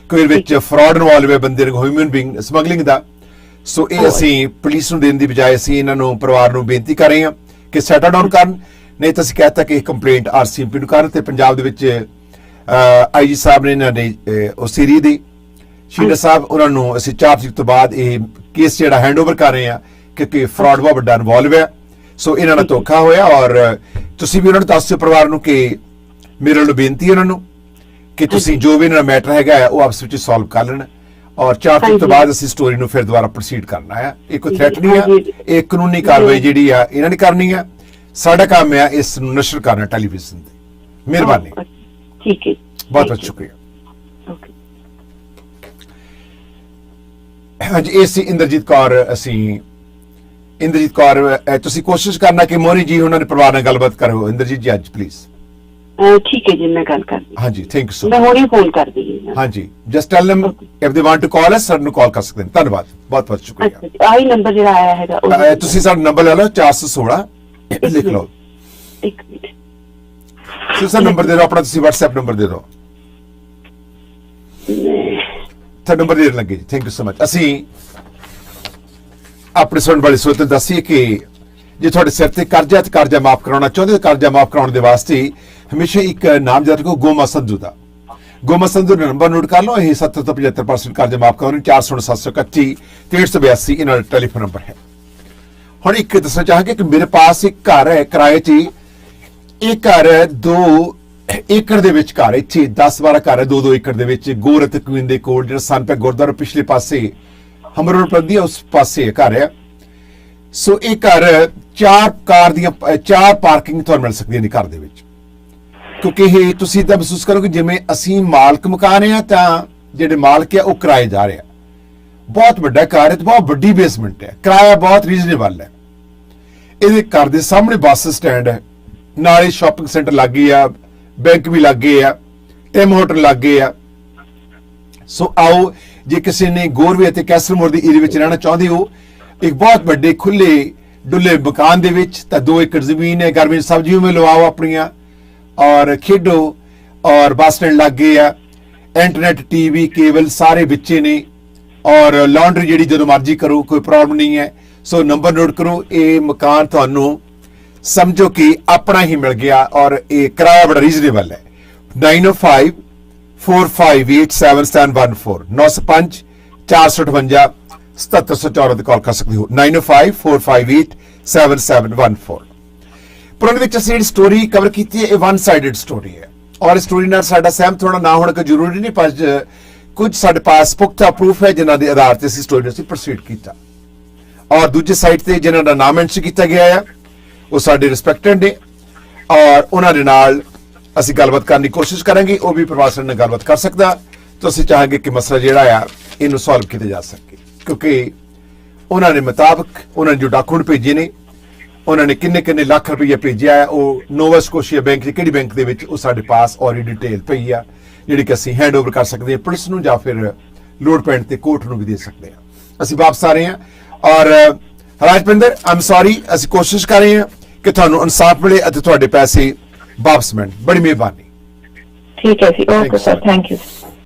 ਕੋਈ ਵਿੱਚ ਫਰਾਡ ਇਨਵੋਲਵ ਹੈ ਬੰਦੇ ਨੂੰ, ਹਿਊਮਨ ਬੀਇੰਗ ਸਮਗਲਿੰਗ ਦਾ। ਸੋ ਇਹ ਅਸੀਂ ਪੁਲਿਸ ਨੂੰ ਦੇਣ ਦੀ ਬਜਾਏ ਅਸੀਂ ਇਹਨਾਂ ਨੂੰ, ਪਰਿਵਾਰ ਨੂੰ ਬੇਨਤੀ ਕਰ ਰਹੇ ਹਾਂ ਕਿ ਸੈਟਲ ਡਾਊਨ ਕਰਨ, ਨਹੀਂ ਤਾਂ ਅਸੀਂ ਕਹਤਾ ਕਿ ਕੰਪਲੇਂਟ ਆਰਸੀਐਮਪੀ ਨੂੰ ਕਰਨ। ਤੇ ਪੰਜਾਬ ਦੇ ਵਿੱਚ ਆਈਜੀ ਸਾਹਿਬ ਨੇ ਇਹਨਾਂ ਨੇ ਉਹ ਸੀਰੀ ਦੀ ਸ਼ੀਨਾ ਸਾਹਿਬ, ਉਹਨਾਂ ਨੂੰ ਅਸੀਂ 4 ਤਰੀਕ ਤੋਂ ਬਾਅਦ ਇਹ ਕੇਸ ਜਿਹੜਾ ਹੈਂਡਓਵਰ ਕਰ ਰਹੇ ਹਾਂ, ਕਿਉਂਕਿ ਫਰਾਡ ਬਹੁਤ ਵੱਡਾ ਇਨਵੋਲਵ ਹੈ। ਸੋ ਇਹਨਾਂ ਨਾਲ ਧੋਖਾ ਹੋਇਆ, ਔਰ ਤੁਸੀਂ ਵੀ ਉਹਨਾਂ ਨੂੰ ਦੱਸੋ ਪਰਿਵਾਰ ਨੂੰ ਕਿ ਮੇਰੇ ਵੱਲੋਂ ਬੇਨਤੀ ਹੈ ਉਹਨਾਂ ਨੂੰ ਕਿ ਤੁਸੀਂ ਜੋ ਵੀ ਇਹਨਾਂ ਦਾ ਮੈਟਰ ਹੈਗਾ ਉਹ ਆਪਸ ਵਿੱਚ ਸੋਲਵ ਕਰ ਲੈਣ। ਔਰ 4 ਤਰੀਕ ਤੋਂ ਬਾਅਦ ਅਸੀਂ ਸਟੋਰੀ ਨੂੰ ਫਿਰ ਦੁਬਾਰਾ ਪ੍ਰੋਸੀਡ ਕਰਨਾ ਹੈ। ਇਹ ਕੋਈ ਥ੍ਰੈਟ ਨਹੀਂ ਹੈ, ਇਹ ਕਾਨੂੰਨੀ ਕਾਰਵਾਈ ਜਿਹੜੀ ਆ ਇਹਨਾਂ ਨੇ ਕਰਨੀ ਹੈ। ਸਾਡਾ ਕੰਮ ਹੈ ਇਸ ਨੂੰ ਨਸ਼ਰ ਕਰਨਾ ਟੈਲੀਵਿਜ਼ਨ ਤੇ। ਮਿਹਰਬਾਨੀ, ਠੀਕ ਹੈ, ਬਹੁਤ ਬਹੁਤ ਸ਼ੁਕਰੀਆ। ਹਾਂਜੀ, ਇਹ ਸੀ ਇੰਦਰਜੀਤ ਕੌਰ। ਅਸੀਂ ਇੰਦਰਜੀਤ ਕੌਰ, ਤੁਸੀਂ ਕੋਸ਼ਿਸ਼ ਕਰਨਾ ਕਿ ਮੋਹਰੀ ਜੀ ਉਹਨਾਂ ਦੇ ਪਰਿਵਾਰ ਨਾਲ ਗੱਲਬਾਤ ਕਰੋ। ਇੰਦਰਜੀਤ ਜੀ ਅੱਜ ਪਲੀਜ਼। ਠੀਕ ਹੈ ਜੀ, ਮੈਂ ਗੱਲ ਕਰਦੀ। ਹਾਂਜੀ, ਥੈਂਕ ਯੂ ਸੋ ਮੈਂ ਹੁਣੇ ਫੋਨ ਕਰਦੀ ਹਾਂ। ਹਾਂਜੀ, just tell them if they want to call us, sir ਨੂੰ ਕਾਲ ਕਰ ਸਕਦੇ ਨੇ। ਧੰਨਵਾਦ, ਬਹੁਤ ਬਹੁਤ ਸ਼ੁਕਰੀਆ। ਆਹੀ ਨੰਬਰ ਜਿਹੜਾ ਆਇਆ ਹੈਗਾ ਤੁਸੀਂ ਸਾਡਾ ਨੰਬਰ ਲੈ ਲਓ, 416 ਲਿਖ ਲਓ। ਇੱਕ ਮਿੰਟ ਸਰ ਨੰਬਰ ਦੇ ਦਿਓ ਆਪਣਾ, ਤੁਸੀਂ WhatsApp ਨੰਬਰ ਦੇ ਦਿਓ। ਤੁਹਾਡਾ ਨੰਬਰ ਦੇਣ ਲੱਗੇ ਜੀ। Thank you so much. ਅਸੀਂ ਆਪਣੇ ਸੁਣਨ ਵਾਲੇ ਸਰੋਤਿਆਂ ਨੂੰ ਦੱਸੀਏ ਕਿ ਜੇ ਤੁਹਾਡੇ ਸਿਰ ਤੇ ਕਰਜ਼ਾ ਤੇ ਕਰਜ਼ਾ ਮਾਫ ਕਰਾਉਣਾ ਚਾਹੁੰਦੇ ਹੋ, ਕਰਜ਼ਾ ਮਾਫ ਕਰਾਉਣ ਦੇ ਵਾਸਤੇ ਹਮੇਸ਼ਾ ਇੱਕ ਨਾਮ ਯਾਦ ਰੱਖੋ, ਗੋਮਾ ਸੰਧੂ ਦਾ। ਗੋਮਾ ਸੰਧੂ ਦਾ ਨੰਬਰ ਨੋਟ ਕਰ ਲਓ। ਇਹ 70 ਤੋਂ 75% ਕਰਜ਼ਾ ਮਾਫ ਕਰਾਉਣ, 40731 6382 ਇਹਨਾਂ ਦਾ ਟੈਲੀਫੋਨ ਨੰਬਰ ਹੈ। ਹੁਣ ਇੱਕ ਦੱਸਣਾ ਚਾਹਾਂਗੇ ਕਿ ਮੇਰੇ ਪਾਸ ਇੱਕ ਘਰ ਹੈ ਕਿਰਾਏ 'ਚ। ਇਹ ਘਰ 2 ਏਕੜ ਦੇ ਵਿੱਚ ਘਰ, ਇੱਥੇ 10-12 ਘਰ ਹੈ 2-2 ਏਕੜ ਦੇ ਵਿੱਚ, ਗੋਰਤ ਕੁਇਨ ਦੇ ਕੋਲ, ਜਿਹੜਾ ਸਨਪੈ ਗੁਰਦੁਆਰਾ ਪਿਛਲੇ ਪਾਸੇ ਹਮਰੋੜ ਪੈਂਦੀ ਹੈ, ਉਸ ਪਾਸੇ ਘਰ ਹੈ। ਸੋ ਇਹ ਘਰ 4 ਪਾਰਕਿੰਗ ਤੁਹਾਨੂੰ ਮਿਲ ਸਕਦੀਆਂ ਨੇ ਘਰ ਦੇ ਵਿੱਚ। ਕਿਉਂਕਿ ਇਹ ਤੁਸੀਂ ਤਾਂ ਮਹਿਸੂਸ ਕਰੋਗੇ ਜਿਵੇਂ ਅਸੀਂ ਮਾਲਕ ਮਕਾਨ ਆ ਤਾਂ ਜਿਹੜੇ ਮਾਲਕ ਆ ਉਹ ਕਿਰਾਏ ਜਾ ਰਹੇ ਆ। ਬਹੁਤ ਵੱਡਾ ਘਰ ਹੈ ਤੇ ਬਹੁਤ ਵੱਡੀ ਬੇਸਮੈਂਟ ਹੈ, ਕਿਰਾਇਆ ਬਹੁਤ ਰੀਜ਼ਨੇਬਲ ਹੈ। ਇਹਦੇ ਘਰ ਦੇ ਸਾਹਮਣੇ ਬੱਸ ਸਟੈਂਡ ਹੈ, ਨਾਲੇ ਸ਼ਾਪਿੰਗ ਸੈਂਟਰ ਲੱਗੇ ਆ, ਬੈਂਕ ਵੀ ਲੱਗੇ ਆ, ਟਿਮ ਹੋਟਲ ਲੱਗੇ ਆ। ਸੋ ਆਓ, ਜੇ ਕਿਸੇ ਨੇ ਗੋਰਵੇ ਅਤੇ ਕੈਸਲਮੋਰ ਦੇ ਏਰੀਆ ਵਿੱਚ ਰਹਿਣਾ ਚਾਹੁੰਦੇ ਹੋ ਇੱਕ ਬਹੁਤ ਵੱਡੇ ਖੁੱਲੇ ਡੁੱਲੇ ਮਕਾਨ ਦੇ ਵਿੱਚ, ਤਾਂ 2 ਏਕੜ ਜ਼ਮੀਨ ਹੈ, ਗਰਮੀ ਸਬਜ਼ੀਆਂ में ਲਵਾਓ ਆਪਣੀਆਂ और खेडो, और बस स्टैंड लग गए आ, इंटरनेट टीवी केबल सारे बिच्चे ने, और लॉन्ड्री जी जो मर्जी करो, कोई प्रॉब्लम नहीं है। सो नंबर नोट करो, ये मकान थानू समझो कि अपना ही मिल गया और ये किराया बड़ा रीजनेबल है। 9054587714 905 458 7714 कॉल कर सकते हो। 9054587714। ਪਰ ਉਹਦੇ ਵਿੱਚ ਅਸੀਂ ਜਿਹੜੀ ਸਟੋਰੀ ਕਵਰ ਕੀਤੀ ਹੈ ਇਹ ਵਨ ਸਾਈਡਡ ਸਟੋਰੀ ਹੈ, ਔਰ ਸਟੋਰੀ ਨਾਲ ਸਾਡਾ ਸਹਿਮਤ ਹੋਣਾ ਨਾ ਹੋਣਾ ਕੋਈ ਜ਼ਰੂਰੀ ਨਹੀਂ, ਪਰ ਕੁਝ ਸਾਡੇ ਪਾਸ ਪੁਖਤਾ ਪ੍ਰੂਫ ਹੈ ਜਿਨ੍ਹਾਂ ਦੇ ਆਧਾਰ ਤੇ ਅਸੀਂ ਸਟੋਰੀ ਨੂੰ ਪ੍ਰੋਸੀਡ ਕੀਤਾ। ਔਰ ਦੂਜੇ ਸਾਈਡ ਤੇ ਜਿਨ੍ਹਾਂ ਦਾ ਨਾਮ ਮੈਂਸ਼ਨ ਕੀਤਾ ਗਿਆ ਹੈ ਉਹ ਸਾਡੇ ਰਿਸਪੈਕਟਡ ਨੇ, ਔਰ ਉਹਨਾਂ ਦੇ ਨਾਲ ਅਸੀਂ ਗੱਲਬਾਤ ਕਰਨ ਦੀ ਕੋਸ਼ਿਸ਼ ਕਰਾਂਗੇ। ਉਹ ਵੀ ਪ੍ਰਵਾਸੀ ਨਾਲ ਗੱਲਬਾਤ ਕਰ ਸਕਦਾ, ਤਾਂ ਅਸੀਂ ਚਾਹਾਂਗੇ ਕਿ ਮਸਲਾ ਜਿਹੜਾ ਆ ਇਹਨੂੰ ਸੋਲਵ ਕੀਤਾ ਜਾ ਸਕੇ, ਕਿਉਂਕਿ ਉਹਨਾਂ ਦੇ ਮੁਤਾਬਕ ਉਹਨਾਂ ਨੇ ਜੋ ਡਾਕੂਮੈਂਟ ਭੇਜੇ ਨੇ, उन्होंने किन्ने लाख रुपया भेजा है, वो नोवा स्कोशिया बैंक की किहड़ी बैंक दे विच वो साडे पास और डिटेल पई आ जिहड़ी कि असीं हैंड ओवर कर सकते हैं पुलिस नूं, जां फिर लोड पैण ते कोर्ट नूं भी दे सकते हैं। असीं वापस आ रहे हैं, और राजपिंदर आई एम सॉरी, असीं कोशिश कर रहे हैं कि तुहानूं इंसाफ मिले अते तुहाडे पैसे वापस मिलण। बड़ी मेहरबानी। ठीक है जी, ओके सर, थैंक यू।